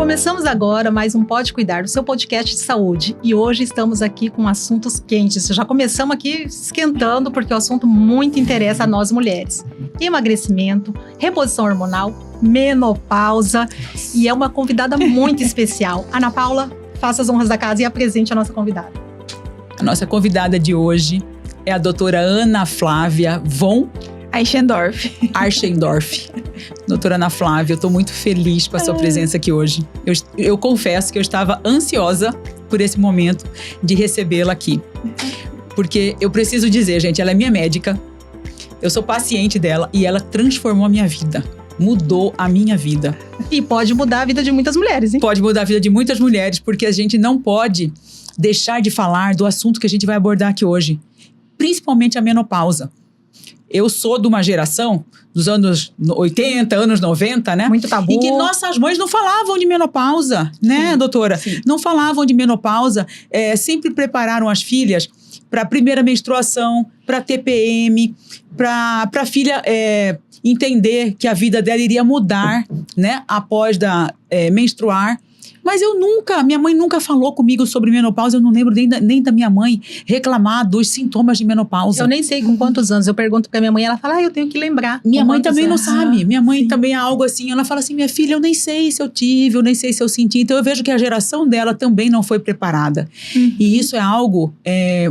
Começamos agora mais um Pode Cuidar, do seu podcast de saúde. E hoje estamos aqui com assuntos quentes. Já começamos aqui esquentando, porque o assunto muito interessa a nós mulheres. Emagrecimento, reposição hormonal, menopausa. E é uma convidada muito especial. Ana Paula, faça as honras da casa e apresente a nossa convidada. A nossa convidada de hoje é a doutora Ana Flávia von Archendorf. Doutora Ana Flávia, eu estou muito feliz com a sua presença aqui hoje. Eu confesso que eu estava ansiosa por esse momento de recebê-la aqui. Porque eu preciso dizer, gente, ela é minha médica, eu sou paciente dela e ela transformou a minha vida. Mudou a minha vida. E pode mudar a vida de muitas mulheres, hein? Pode mudar a vida de muitas mulheres, porque a gente não pode deixar de falar do assunto que a gente vai abordar aqui hoje. Principalmente a menopausa. Eu sou de uma geração dos anos 80, anos 90, né? Muito tabu. Em que nossas mães não falavam de menopausa, né, Sim, doutora? sim. Não falavam de menopausa. Sempre prepararam as filhas para a primeira menstruação, para TPM, para a filha entender que a vida dela iria mudar, né? Após menstruar. Mas minha mãe nunca falou comigo sobre menopausa, eu não lembro nem da minha mãe reclamar dos sintomas de menopausa. Eu nem sei com quantos anos, eu pergunto pra minha mãe, ela fala, eu tenho que lembrar. Minha mãe também não anos? sabe, minha mãe Sim. também é algo assim, ela fala assim, minha filha, eu nem sei se eu tive, eu nem sei se eu senti, então eu vejo que a geração dela também não foi preparada. E isso é algo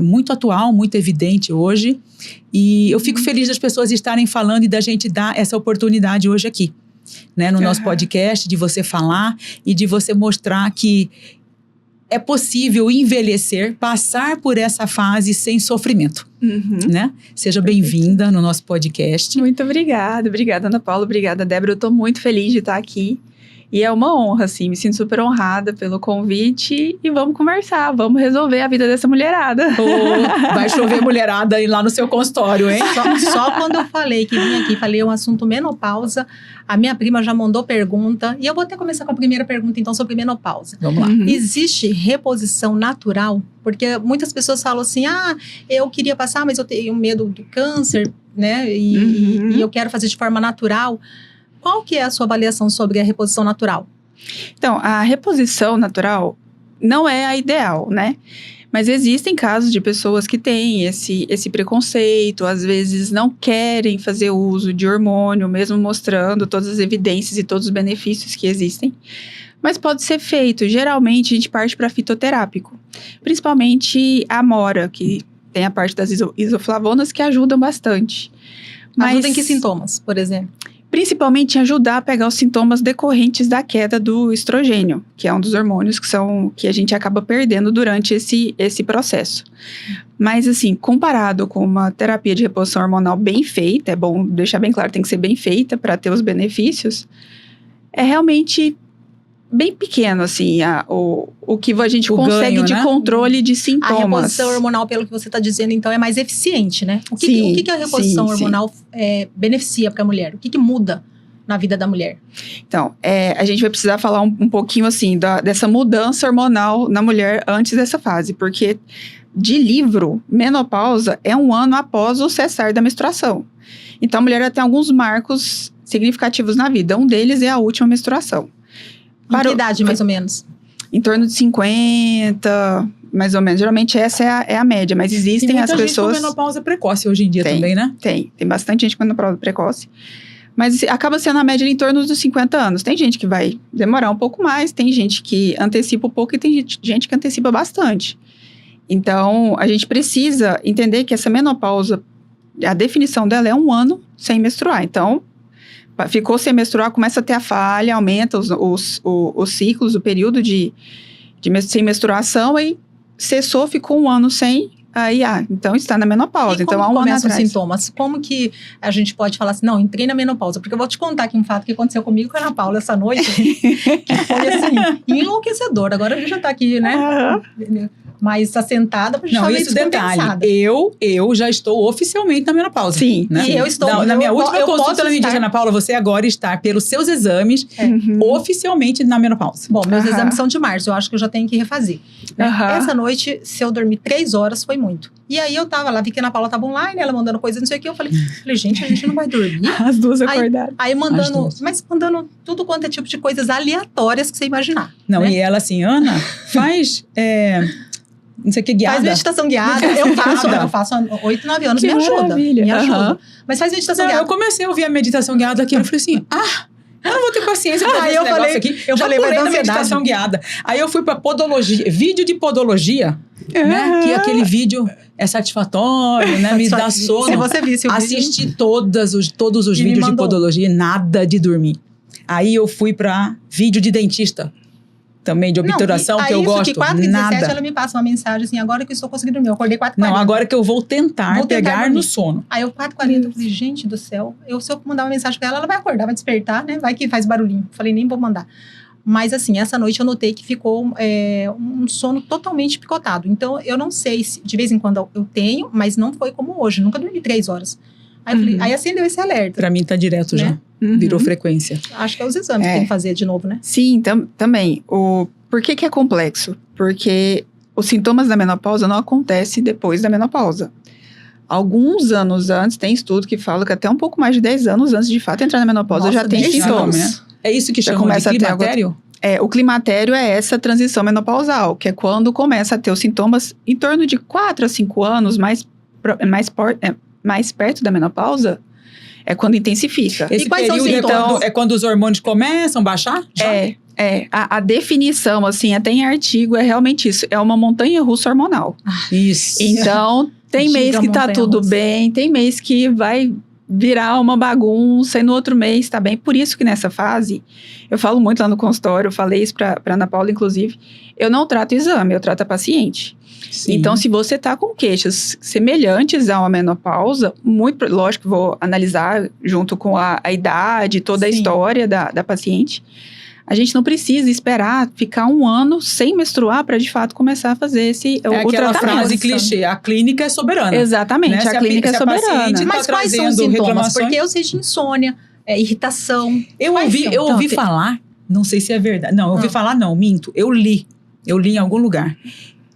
muito atual, muito evidente hoje, e eu fico feliz das pessoas estarem falando e da gente dar essa oportunidade hoje aqui. Né, no nosso podcast, de você falar e de você mostrar que é possível envelhecer, passar por essa fase sem sofrimento, né? Seja bem-vinda no nosso podcast. Muito obrigada, Ana Paula, obrigada, Débora, eu tô muito feliz de estar aqui e é uma honra, assim, me sinto super honrada pelo convite e vamos conversar, vamos resolver a vida dessa mulherada. Vai chover mulherada lá no seu consultório, hein? Só quando eu falei que vim aqui, falei um assunto menopausa, a minha prima já mandou pergunta, e eu vou até começar com a primeira pergunta, então, sobre menopausa. Vamos lá. Existe reposição natural? Porque muitas pessoas falam assim, eu queria passar, mas eu tenho medo do câncer, né, e eu quero fazer de forma natural. Qual que é a sua avaliação sobre a reposição natural? Então, a reposição natural não é a ideal, né? Mas existem casos de pessoas que têm esse preconceito, às vezes não querem fazer uso de hormônio, mesmo mostrando todas as evidências e todos os benefícios que existem. Mas pode ser feito. Geralmente, a gente parte para fitoterápico. Principalmente a amora, que tem a parte das isoflavonas que ajudam bastante. Ajuda em que sintomas, por exemplo? Principalmente ajudar a pegar os sintomas decorrentes da queda do estrogênio, que é um dos hormônios que a gente acaba perdendo durante esse processo. Mas assim, comparado com uma terapia de reposição hormonal bem feita, é bom deixar bem claro, tem que ser bem feita para ter os benefícios, é realmente bem pequeno, assim, o que a gente consegue ganho, de né? controle de sintomas. A reposição hormonal, pelo que você está dizendo, então, é mais eficiente, né? O que a reposição hormonal beneficia para a mulher? O que muda na vida da mulher? Então, a gente vai precisar falar um pouquinho, assim, dessa mudança hormonal na mulher antes dessa fase, porque, de livro, menopausa é 1 ano após o cessar da menstruação. Então, a mulher já tem alguns marcos significativos na vida. Um deles é a última menstruação. Em que idade, mais ou menos? Em torno de 50, mais ou menos. Geralmente essa é a média, mas existem as pessoas... Tem muita gente com menopausa precoce hoje em dia também, né? Tem bastante gente com menopausa precoce. Mas acaba sendo a média em torno dos 50 anos. Tem gente que vai demorar um pouco mais, tem gente que antecipa um pouco e tem gente que antecipa bastante. Então, a gente precisa entender que essa menopausa, a definição dela é 1 ano sem menstruar. Então, ficou sem menstruar, começa a ter a falha, aumenta os ciclos, o período sem menstruação, e cessou, ficou 1 ano sem, então está na menopausa. E como então, há 1 ano começam os atrás. sintomas? Como que a gente pode falar assim, não, entrei na menopausa? Porque eu vou te contar aqui um fato que aconteceu comigo com a Ana Paula essa noite, que foi assim, enlouquecedor. Agora a gente já está aqui, né? mais assentada pra gente Não, estar meio isso detalhe. descompensada. Eu já estou oficialmente na menopausa. Sim. Né? E eu estou... Na minha última eu consulta, posso ela me disse, estar- Ana Paula, você agora está, pelos seus exames, oficialmente na menopausa. Bom, meus Aham. exames são de março, eu acho que eu já tenho que refazer. Né? Aham. Essa noite, se eu dormir 3 horas, foi muito. E aí eu tava lá, vi que a Ana Paula tava online, ela mandando coisa, não sei o que, eu falei, gente, a gente não vai dormir? As duas Aí- acordadas. Aí As mandando, duas. mas mandando tudo quanto é tipo de coisas aleatórias que você imaginar. Não, né? e ela assim, Ana, faz, não sei o que, guiada. Faz meditação guiada, eu faço há 8, 9 anos, Que me ajuda. maravilha. Me ajuda. Aham. Mas faz meditação Não, eu guiada. comecei a ouvir a meditação guiada aqui, eu falei assim, eu não vou ter paciência pra ver Aí esse eu negócio falei- aqui. eu Já falei, vai pulei dar na ansiedade. meditação guiada. Aí eu fui pra podologia, vídeo de podologia, né? Que aquele vídeo é satisfatório, né? Me dá sono. Se você visse o vídeo... Assisti todos os E me vídeos de mandou. podologia, nada de dormir. Aí eu fui pra vídeo de dentista. Também de obturação, Não, e- que eu aí isso gosto. que 4h17 Nada. ela me passa uma mensagem assim, agora que eu estou conseguindo dormir. Eu acordei 4h40. Não, agora que eu vou tentar Vou tentar pegar dormir. no sono. Aí eu 4h40, eu falei, gente do céu, se eu mandar uma mensagem pra ela, ela vai acordar, vai despertar, né? Vai que faz barulhinho. Falei, nem vou mandar. Mas assim, essa noite eu notei que ficou um sono totalmente picotado. Então, eu não sei se, de vez em quando eu tenho, mas não foi como hoje. Nunca dormi 3 horas. Aí, eu falei, aí acendeu esse alerta. Pra mim tá direto Né? já. Virou frequência. Acho que é os exames que tem que fazer de novo, né? Sim, também. Por que é complexo? Porque os sintomas da menopausa não acontecem depois da menopausa. Alguns anos antes, tem estudo que fala que até um pouco mais de 10 anos antes de fato entrar na menopausa Nossa, já tem 10 sintomas. anos, né? É isso que Já chama de começa a ter climatério? O climatério é essa transição menopausal, que é quando começa a ter os sintomas em torno de 4 a 5 anos, mais perto da menopausa, é quando intensifica. Esse E quais são os período sintomas? é quando os hormônios começam a baixar? Já? A definição, assim, até em artigo, é realmente isso. É uma montanha-russa hormonal. Isso. Então, tem Diga mês que tá montanha-russa. tudo bem, tem mês que vai virar uma bagunça e no outro mês tá bem. Por isso que nessa fase, eu falo muito lá no consultório, eu falei isso pra Ana Paula, inclusive, eu não trato exame, eu trato a paciente. Sim. Então, se você tá com queixas semelhantes a uma menopausa, lógico que vou analisar junto com a idade, toda a Sim. história da paciente. A gente não precisa esperar ficar 1 ano sem menstruar para de fato começar a fazer é o aquela tratamento. frase clichê, a clínica é soberana. Exatamente, Né? Se a a clínica se é a paciente soberana. tá Mas quais são os trazendo sintomas? reclamações? Porque eu sei de insônia, irritação. Eu Quais ouvi, são? eu ouvi Então, falar, não sei se é verdade. Não, eu ouvi Ah. falar não, minto. Eu li em algum lugar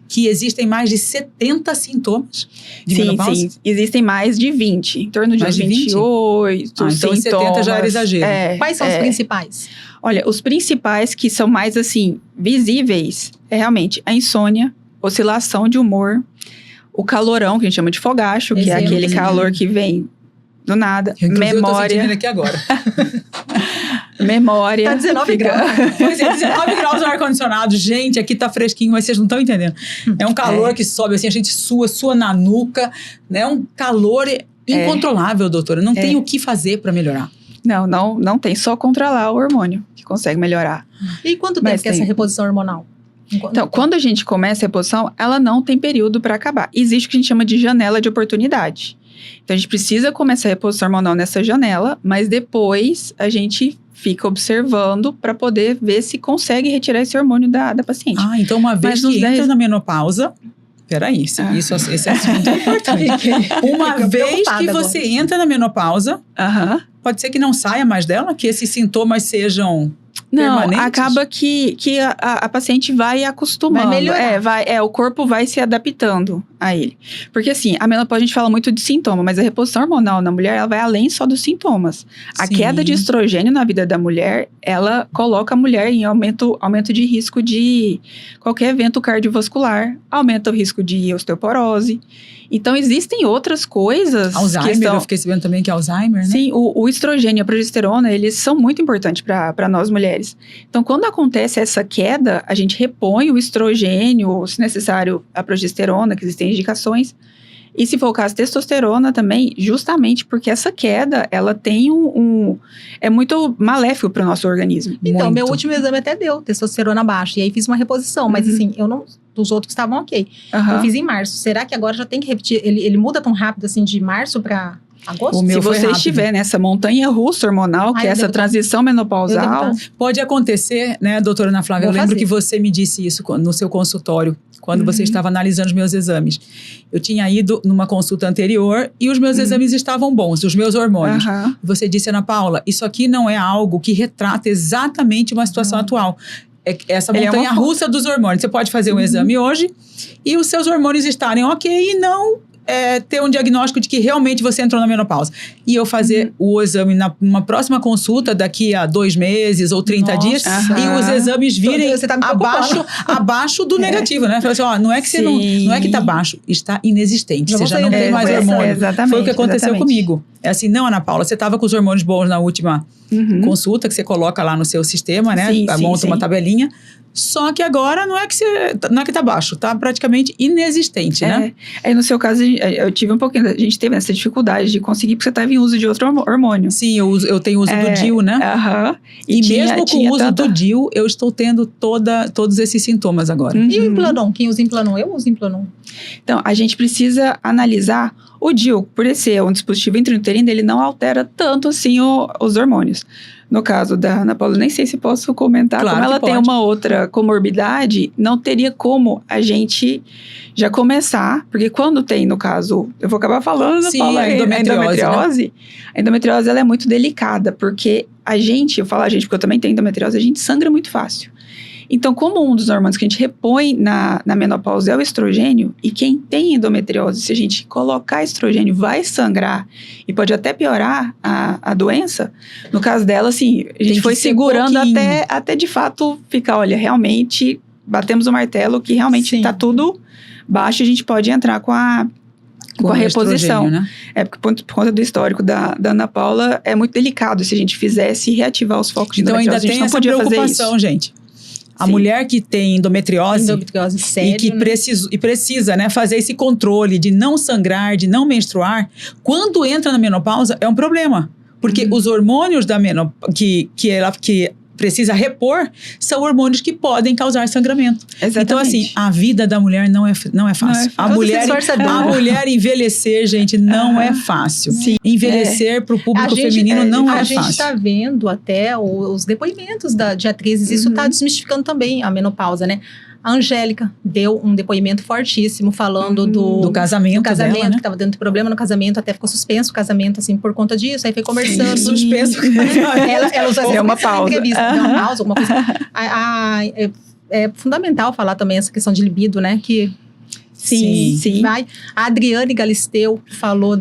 que existem mais de 70 sintomas de menopausa. Sim, existem mais de 20, em torno de Mais uns de 20? 28 Então, sintomas. 70 já era exagero. Quais são os principais? Olha, os principais que são mais, assim, visíveis é realmente a insônia, oscilação de humor, o calorão, que a gente chama de fogacho, que é Exemplo. aquele calor que vem do nada, Inclusive, eu tô sentindo ele memória, aqui agora. memória. Tá 19 graus. Pois é, 19 graus no ar-condicionado. Gente, aqui tá fresquinho, mas vocês não estão entendendo. É um calor que sobe, assim, a gente sua na nuca, né? Um calor incontrolável, doutora. Não tem o que fazer para melhorar. Não tem, só controlar o hormônio que consegue melhorar. E quanto Mas tempo que é essa tem. reposição hormonal? Então, quando a gente começa a reposição, ela não tem período para acabar. Existe o que a gente chama de janela de oportunidade. Então, a gente precisa começar a reposição hormonal nessa janela, mas depois a gente fica observando para poder ver se consegue retirar esse hormônio da paciente. Ah, então uma vez Mas nos que entra 10 na menopausa... Peraí, esse assunto é importante. Uma Fico vez preocupada que você entra na menopausa, Aham. pode ser que não saia mais dela, que esses sintomas sejam Não, permanentes? acaba que a paciente vai acostumando. Vai melhorar. O corpo vai se adaptando a ele. Porque assim, a menopausa a gente fala muito de sintoma, mas a reposição hormonal na mulher, ela vai além só dos sintomas. A Sim. queda de estrogênio na vida da mulher, ela coloca a mulher em aumento de risco de qualquer evento cardiovascular, aumenta o risco de osteoporose. Então, existem outras coisas Alzheimer, que são... eu fiquei sabendo também que é Alzheimer, né? Sim, o estrogênio e a progesterona, eles são muito importantes para nós mulheres. Então, quando acontece essa queda, a gente repõe o estrogênio, se necessário, a progesterona, que existem indicações. E se for o caso, testosterona também, justamente porque essa queda, ela tem é muito maléfico para o nosso organismo. Então, Muito. meu último exame até deu testosterona baixa. E aí fiz uma reposição. Mas assim, eu não... Dos outros estavam ok. Aham. Eu fiz em março. Será que agora já tem que repetir? Ele muda tão rápido assim de março pra Agosto? O meu Se foi você rápido. estiver nessa montanha russa hormonal, que é essa transição menopausal, Pode acontecer, né, doutora Ana Flávia? Vou Eu lembro fazer. que você me disse isso no seu consultório, quando você estava analisando os meus exames. Eu tinha ido numa consulta anterior e os meus exames estavam bons, os meus hormônios. Você disse, Ana Paula, isso aqui não é algo que retrata exatamente uma situação atual. É essa montanha russa dos hormônios. Você pode fazer um exame hoje e os seus hormônios estarem ok e não ter um diagnóstico de que realmente você entrou na menopausa. E eu fazer o exame numa próxima consulta daqui a 2 meses ou 30 dias e os exames virem abaixo do negativo, né? Fala assim, ó, não é que você não é que tá baixo, está inexistente. Você já não tem mais hormônio. Foi o que aconteceu comigo. É assim, não, Ana Paula, você estava com os hormônios bons na última consulta que você coloca lá no seu sistema, né? Monta uma tabelinha. Só que agora não é que tá baixo, tá praticamente inexistente, né? Aí no seu caso, eu tive um pouquinho, a gente teve essa dificuldade de conseguir, porque você estava em uso de outro hormônio. Sim, eu tenho uso do DIU, né? E mesmo com o uso do DIU, eu estou tendo todos esses sintomas agora. E o Implanon? Quem usa Implanon? Eu uso Implanon. Então, a gente precisa analisar o DIU, por ser um dispositivo intrauterino, ele não altera tanto assim os hormônios. No caso da Ana Paula, nem sei se posso comentar, claro, como ela tem uma outra comorbidade, não teria como a gente já começar, porque quando tem, no caso, eu vou acabar falando, Ana Paula, a endometriose, né? A endometriose, ela é muito delicada, porque eu falo a gente, porque eu também tenho endometriose, a gente sangra muito fácil. Então, como um dos hormônios que a gente repõe na menopausa é o estrogênio, e quem tem endometriose, se a gente colocar estrogênio, vai sangrar e pode até piorar a doença. No caso dela, assim, a gente foi segurando até de fato ficar, olha, realmente, batemos o martelo que realmente está tudo baixo, a gente pode entrar com a reposição. Né? Porque por conta do histórico da Ana Paula, é muito delicado se a gente fizesse reativar os focos de endometriose. Então ainda tem essa preocupação, gente. A mulher que tem endometriose séria, e que precisa, né, fazer esse controle de não sangrar, de não menstruar, quando entra na menopausa é um problema. Porque os hormônios da menopausa que ela precisa repor são hormônios que podem causar sangramento. Exatamente. Então, assim, a vida da mulher não é fácil. A mulher envelhecer, gente, não é fácil. Envelhecer para o público feminino não é fácil. A gente está vendo até os depoimentos de atrizes, isso está desmistificando também a menopausa, né? A Angélica deu um depoimento fortíssimo falando do casamento dela, né? Que estava dando problema no casamento, até ficou suspenso o casamento, assim, por conta disso. Aí foi conversando. Suspenso. ela usou deu uma pausa. Deu uma pausa, alguma coisa. É fundamental falar também essa questão de libido, né? Que Sim. A Adriane Galisteu falou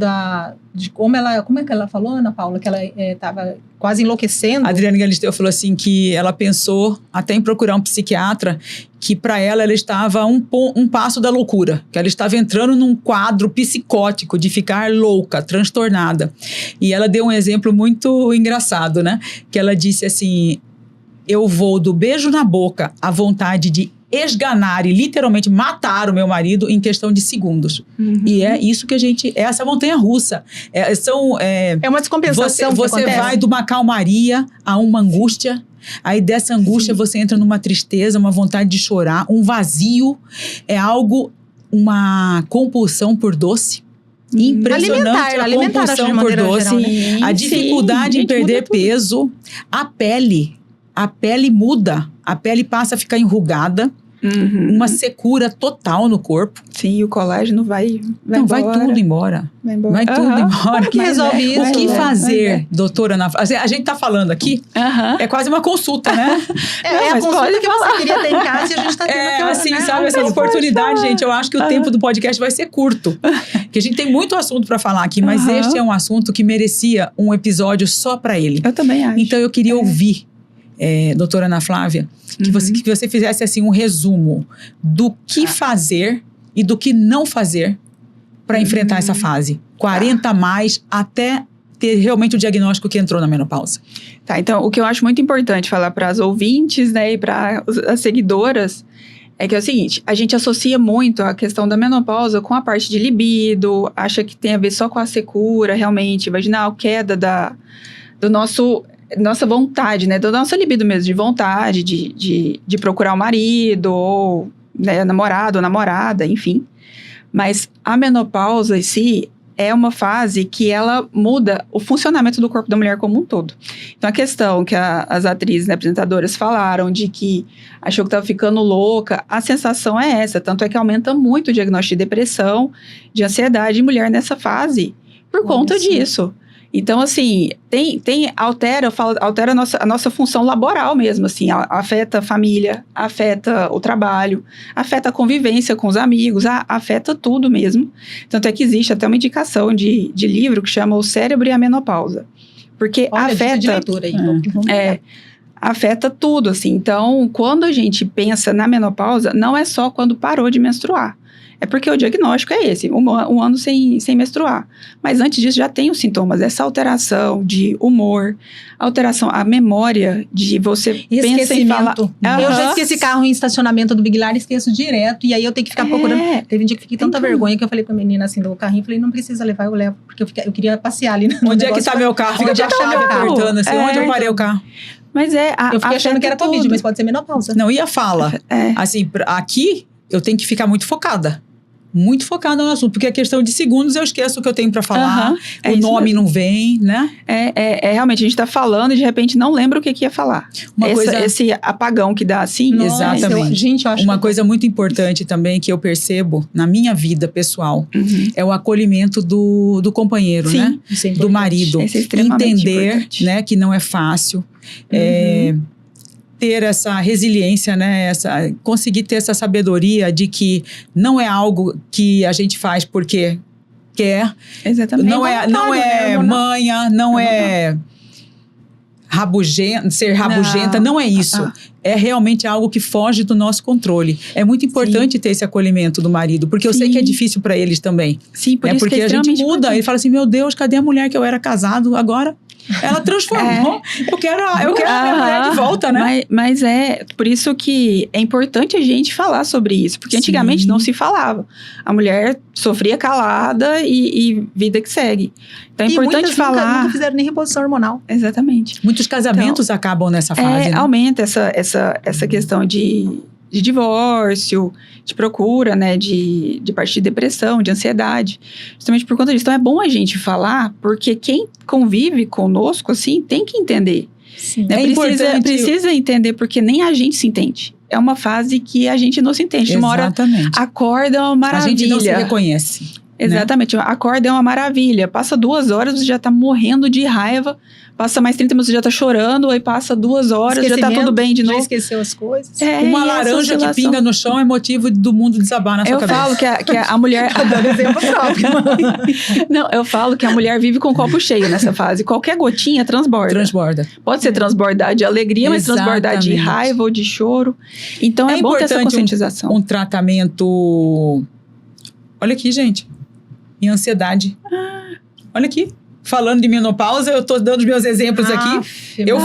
de como é que ela falou, Ana Paula, que ela estava quase enlouquecendo. A Adriane Galisteu falou assim que ela pensou até em procurar um psiquiatra, que para ela estava um passo da loucura, que ela estava entrando num quadro psicótico de ficar louca, transtornada. E ela deu um exemplo muito engraçado, né? Que ela disse assim, eu vou do beijo na boca à vontade de esganar e literalmente matar o meu marido em questão de segundos. E é isso que é essa montanha russa. É uma descompensação. Você vai de uma calmaria a uma angústia. Aí dessa angústia você entra numa tristeza, uma vontade de chorar, um vazio. É uma compulsão por doce. Impressionante a compulsão por doce. Geral, né? A dificuldade em perder peso. A pele muda, a pele passa a ficar enrugada, uma secura total no corpo. Sim, e o colágeno vai tudo embora. Vai tudo embora. O que resolve isso? O que fazer, doutora Ana Flávia? A gente tá falando aqui, é quase uma consulta, né? É a consulta que você queria ter em casa e a gente tá tendo aqui. Assim, né? Sabe, essa oportunidade, gente, eu acho que o tempo do podcast vai ser curto. Porque a gente tem muito assunto para falar aqui, mas este é um assunto que merecia um episódio só para ele. Eu também acho. Então eu queria ouvir, doutora Ana Flávia, que você fizesse assim um resumo do que fazer e do que não fazer para enfrentar essa fase. 40 a mais até ter realmente o diagnóstico que entrou na menopausa. Tá, então o que eu acho muito importante falar para as ouvintes, né, e para as seguidoras, é que é o seguinte, a gente associa muito a questão da menopausa com a parte de libido, acha que tem a ver só com a secura, realmente, vaginal, queda nossa vontade, né? Da nossa libido mesmo, de vontade, de procurar o marido, ou namorado ou namorada, enfim. Mas a menopausa em si, é uma fase que ela muda o funcionamento do corpo da mulher como um todo. Então, a questão que as atrizes, né, apresentadoras falaram de que achou que estava ficando louca, a sensação é essa. Tanto é que aumenta muito o diagnóstico de depressão, de ansiedade em mulher nessa fase, por conta disso. Então, assim, altera a nossa função laboral mesmo, assim, afeta a família, afeta o trabalho, afeta a convivência com os amigos, afeta tudo mesmo. Tanto é que existe até uma indicação de livro que chama O Cérebro e a Menopausa. Porque afeta... afeta tudo, assim. Então, quando a gente pensa na menopausa, não é só quando parou de menstruar. É porque o diagnóstico é esse, um ano sem menstruar. Mas antes disso já tem os sintomas, essa alteração de humor, alteração, a memória de você pensa em falar... Eu já esqueci carro em estacionamento do Big Lar, esqueço direto, e aí eu tenho que ficar procurando. Teve um dia que fiquei tanta vergonha que eu falei pra menina assim do carrinho, falei, não precisa levar, eu levo, porque eu queria passear ali. Onde é que tá meu carro? Fica a chave apertando assim, onde eu parei o carro? Mas eu fiquei achando que era Covid, mas pode ser menopausa. Não, e a fala? Assim, aqui eu tenho que ficar muito focada no assunto, porque a questão de segundos eu esqueço o que eu tenho pra falar, o nome não vem, né? Realmente, a gente tá falando e de repente não lembra o que ia falar. Esse apagão que dá assim. Nossa, exatamente. Eu acho uma coisa muito importante também que eu percebo na minha vida pessoal é o acolhimento do companheiro, né? Do marido. Esse é extremamente importante. Né, que não é fácil. Ter essa resiliência, né? Conseguir ter essa sabedoria de que não é algo que a gente faz porque quer. Exatamente. Não é manha, não é ser rabugenta, não é isso. É realmente algo que foge do nosso controle. É muito importante ter esse acolhimento do marido, porque eu sei que é difícil para eles também. Sim, por isso porque que é a gente muda. Ele fala assim, meu Deus, cadê a mulher que eu era casado agora? Ela transformou. Eu quero a minha mulher de volta, né? Mas é por isso que é importante a gente falar sobre isso. Porque antigamente não se falava. A mulher sofria calada e vida que segue. Então é importante falar. Nunca fizeram nem reposição hormonal. Exatamente. Muitos casamentos acabam nessa fase, né? Aumenta essa questão de divórcio, de procura, né, de parte de depressão, de ansiedade, justamente por conta disso. Então é bom a gente falar, porque quem convive conosco, assim, tem que entender. Sim. Né? Precisa entender, porque nem a gente se entende. É uma fase que a gente não se entende. Exatamente. Uma hora acorda é uma maravilha. A gente não se reconhece. Exatamente. Né? Acorda é uma maravilha. Passa 2 horas, você já tá morrendo de raiva. Passa mais 30 minutos, você já tá chorando. Aí passa 2 horas, já tá tudo bem de novo. Já esqueceu as coisas. Uma laranja que pinga no chão é motivo do mundo desabar na sua cabeça. Eu falo que a mulher... Tô dando exemplo próprio. Não, eu falo que a mulher vive com o copo cheio nessa fase. Qualquer gotinha transborda. Pode ser transbordar de alegria, mas transbordar de raiva ou de choro. Então é bom ter essa conscientização. Um tratamento... Olha aqui, gente. Minha ansiedade. Olha aqui. Falando de menopausa, eu tô dando os meus exemplos aqui. Eu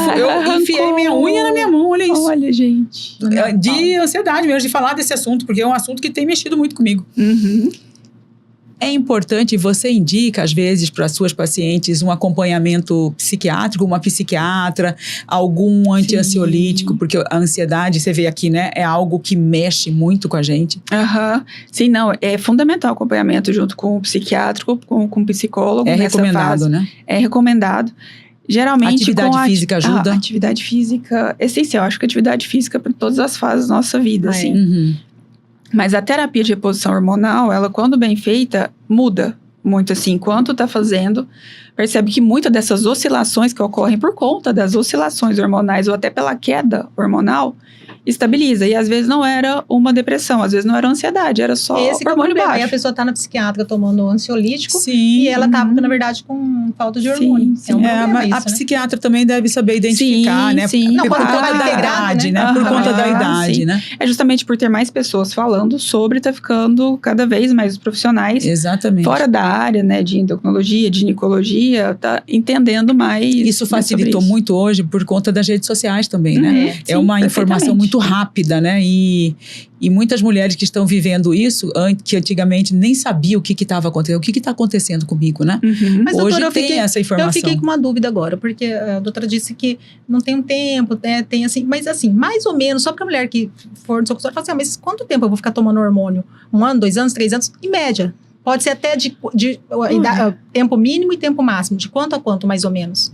enfiei minha unha na minha mão, olha isso. Olha, gente. De ansiedade mesmo, de falar desse assunto, porque é um assunto que tem mexido muito comigo. É importante, você indica, às vezes, para as suas pacientes, um acompanhamento psiquiátrico, uma psiquiatra, algum anti-ansiolítico, porque a ansiedade, você vê aqui, né, é algo que mexe muito com a gente. Sim, não, é fundamental o acompanhamento junto com o psiquiátrico, com o psicólogo. É recomendado, né? É recomendado. Geralmente, atividade física ajuda? Atividade física é essencial. Acho que a atividade física para todas as fases da nossa vida, assim. Mas a terapia de reposição hormonal, ela, quando bem feita, muda muito, assim. Enquanto tá fazendo, percebe que muitas dessas oscilações que ocorrem por conta das oscilações hormonais ou até pela queda hormonal, estabiliza. E às vezes não era uma depressão, às vezes não era ansiedade, era só hormônio baixo. Aí a pessoa tá na psiquiatra tomando ansiolítico. Sim. E ela tá, na verdade, com falta de hormônio. Sim. Mas a psiquiatra também deve saber identificar, né? Sim. Por conta da idade, né? Por conta da idade, né? É justamente por ter mais pessoas falando sobre, tá ficando cada vez mais os profissionais fora da área, né? De endocrinologia, de ginecologia, tá entendendo mais. Isso facilitou muito hoje por conta das redes sociais também, né? É uma informação muito rápida, né? E muitas mulheres que estão vivendo isso, que antigamente nem sabiam o que estava acontecendo, o que está acontecendo comigo, né? Mas, hoje doutora, tem essa informação. Eu fiquei com uma dúvida agora, porque a doutora disse que não tem um tempo, né? Tem assim, mas assim, mais ou menos, só para a mulher que for no seu consultório, fala assim, mas quanto tempo eu vou ficar tomando hormônio? 1 ano, 2 anos, 3 anos? Em média. Pode ser até de tempo mínimo e tempo máximo. De quanto a quanto, mais ou menos?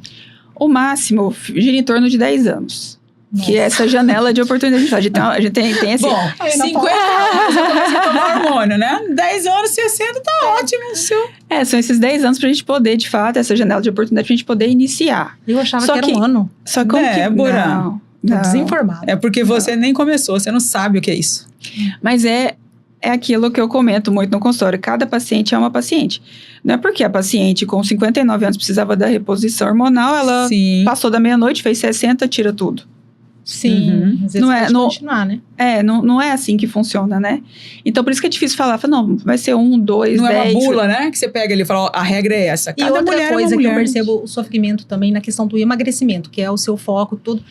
O máximo gira em torno de 10 anos. Nossa. Que é essa janela de oportunidade. A gente tem esse... Bom, 50 anos você começa a tomar hormônio, né? 10 anos, 60, tá ótimo. São esses 10 anos pra gente poder, de fato, essa janela de oportunidade pra gente poder iniciar. Eu achava que era um ano. Só como Débora, Tô desinformada. É porque você nem começou, você não sabe o que é isso. Mas é aquilo que eu comento muito no consultório. Cada paciente é uma paciente. Não é porque a paciente com 59 anos precisava da reposição hormonal, ela passou da meia-noite, fez 60, tira tudo. Sim, às vezes pode continuar, né? Não é assim que funciona, né? Então, por isso que é difícil falar, não, vai ser 1, 2, 10... Não é uma bula, né? Que você pega ali e fala, a regra é essa. E outra coisa que eu percebo o sofrimento também na questão do emagrecimento, que é o seu foco, tudo.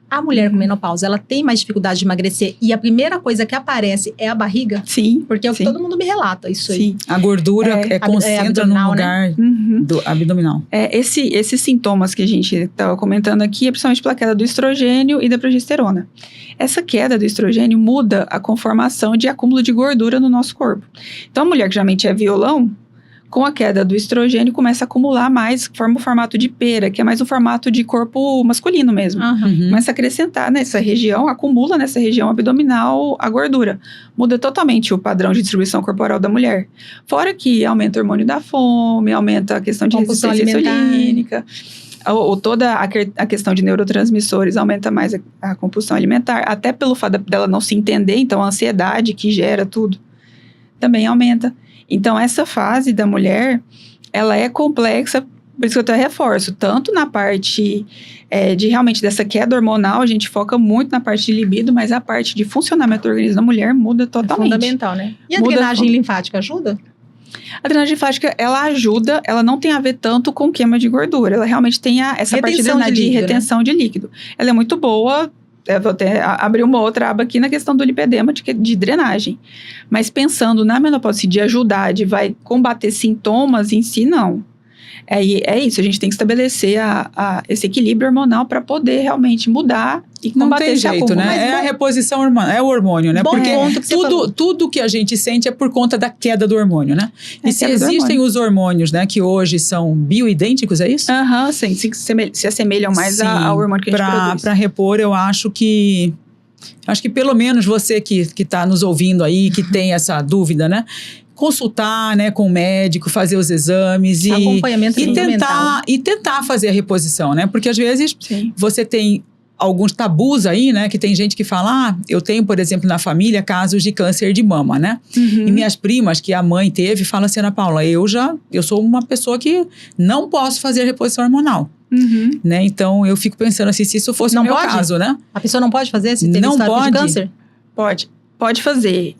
A mulher com menopausa, ela tem mais dificuldade de emagrecer e a primeira coisa que aparece é a barriga? Sim. Porque é o que todo mundo me relata, isso aí. A gordura concentra no lugar, né? do abdominal. Esses sintomas que a gente estava comentando aqui é principalmente pela queda do estrogênio e da progesterona. Essa queda do estrogênio muda a conformação de acúmulo de gordura no nosso corpo. Então, a mulher que geralmente é violão, com a queda do estrogênio, começa a acumular mais, forma o formato de pera, que é mais um formato de corpo masculino mesmo. Começa a acrescentar nessa região, acumula nessa região abdominal a gordura. Muda totalmente o padrão de distribuição corporal da mulher. Fora que aumenta o hormônio da fome, aumenta a questão de resistência insulínica, ou toda a questão de neurotransmissores aumenta mais a compulsão alimentar, até pelo fato dela não se entender, então a ansiedade que gera tudo também aumenta. Então, essa fase da mulher, ela é complexa, por isso que eu até reforço, tanto na parte de realmente dessa queda hormonal, a gente foca muito na parte de libido, mas a parte de funcionamento do organismo da mulher muda totalmente. É fundamental, né? E a drenagem linfática ajuda? A drenagem linfática, ela ajuda, ela não tem a ver tanto com queima de gordura, ela realmente tem essa parte de retenção de líquido. Ela é muito boa. Eu vou até abrir uma outra aba aqui na questão do lipedema de drenagem. Mas pensando na menopausa, de ajudar, de vai combater sintomas em si, não. É isso, a gente tem que estabelecer esse equilíbrio hormonal para poder realmente mudar e combater esse acúmulo. Não tem jeito, né? A reposição hormonal, é o hormônio, né? Porque tudo que a gente sente é por conta da queda do hormônio, né? E se existem os hormônios, né, que hoje são bioidênticos, é isso? Sim, se assemelham mais ao hormônio que a gente produz. Para repor, eu acho que pelo menos você que está nos ouvindo aí, que tem essa dúvida, né? Consultar, né, com o médico, fazer os exames e tentar fazer a reposição, né? Porque às vezes você tem alguns tabus aí, né? Que tem gente que fala, eu tenho, por exemplo, na família casos de câncer de mama, né? E minhas primas, que a mãe teve, falam assim, Ana Paula, eu sou uma pessoa que não posso fazer a reposição hormonal. Né? Então, eu fico pensando assim, se isso fosse o meu caso, né? A pessoa não pode fazer se tem histórico de câncer? Pode fazer.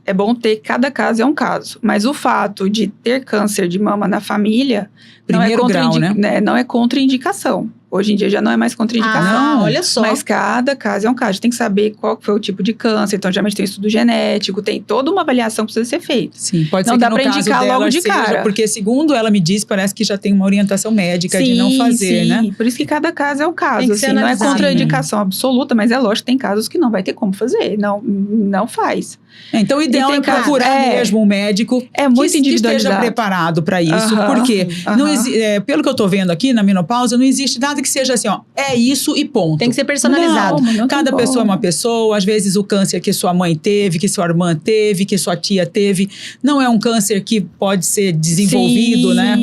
É bom ter, cada caso é um caso. Mas o fato de ter câncer de mama na família não é contraindicação. Hoje em dia já não é mais contraindicação. Olha só. Mas cada caso é um caso. Tem que saber qual foi o tipo de câncer. Então, geralmente tem estudo genético, tem toda uma avaliação que precisa ser feita. Sim, pode ser não que dá no pra caso indicar dela logo de seja, cara. Porque segundo ela me disse, parece que já tem uma orientação médica de não fazer, né? Por isso que cada caso é um caso. Tem que ser não é analisado, contraindicação absoluta, mas é lógico, tem casos que não vai ter como fazer. Não faz. Então, o ideal é procurar mesmo um médico muito que esteja preparado para isso. Porque, pelo que eu tô vendo aqui na menopausa, não existe nada que seja assim, é isso e ponto. Tem que ser personalizado. Não cada pessoa é uma pessoa. Às vezes o câncer que sua mãe teve, que sua irmã teve, que sua tia teve, não é um câncer que pode ser desenvolvido, né?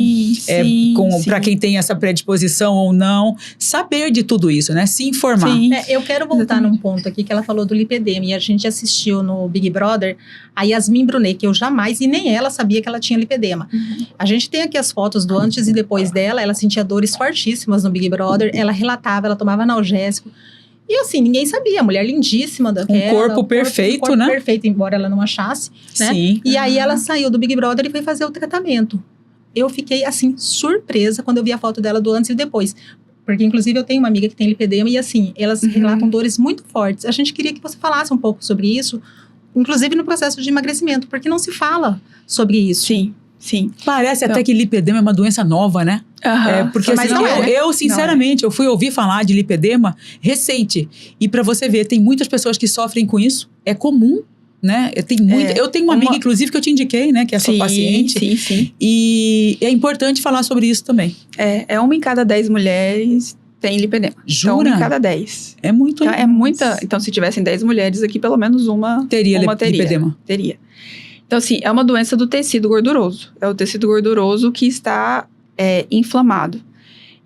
Para quem tem essa predisposição ou não. Saber de tudo isso, né? Se informar. Eu quero voltar num ponto aqui que ela falou do lipedema. E a gente assistiu no Big Brother a Yasmin Brunet, que eu jamais, e nem ela sabia que ela tinha lipedema. A gente tem aqui as fotos do antes e depois dela. Ela sentia dores fortíssimas no Big Brother. Ela relatava, ela tomava analgésico. E assim, ninguém sabia. Mulher lindíssima daquela. Um corpo perfeito, né? Perfeito, embora ela não achasse, né? Sim. E aí ela saiu do Big Brother e foi fazer o tratamento. Eu fiquei, assim, surpresa quando eu vi a foto dela do antes e depois. Porque, inclusive, eu tenho uma amiga que tem lipedema e, assim, elas relatam dores muito fortes. A gente queria que você falasse um pouco sobre isso, inclusive no processo de emagrecimento, porque não se fala sobre isso. Sim. Parece até que lipedema é uma doença nova, né? Porque mas assim, não eu sinceramente, eu fui ouvir falar de lipedema recente. E para você ver, tem muitas pessoas que sofrem com isso. É comum. né? Eu tenho uma amiga, inclusive, que eu te indiquei, né? Que é a sua paciente. Sim. E é importante falar sobre isso também. É 1 em cada 10 mulheres tem lipedema. Jura? Então, 1 em cada 10. É muito. Então, é muita. Então, se tivessem 10 mulheres aqui, pelo menos uma teria. Lipedema. Teria. Então, assim, é uma doença do tecido gorduroso. É o tecido gorduroso que está inflamado.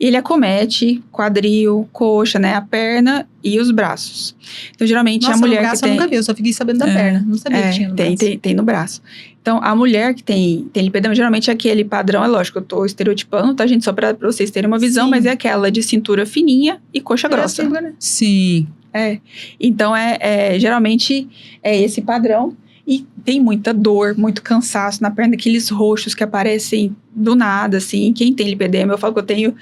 Ele acomete quadril, coxa, né? A perna e os braços. Então, geralmente, a mulher que tem... eu nunca vi, eu só fiquei sabendo da perna. Não sabia que tinha no braço. Tem no braço. Então, a mulher que tem lipedema, geralmente é aquele padrão, é lógico, eu tô estereotipando, tá, gente? Só pra vocês terem uma visão, mas é aquela de cintura fininha e coxa grossa. Sim. Então, geralmente, é esse padrão. E tem muita dor, muito cansaço na perna, aqueles roxos que aparecem do nada, assim. Quem tem lipedema, eu falo que eu tenho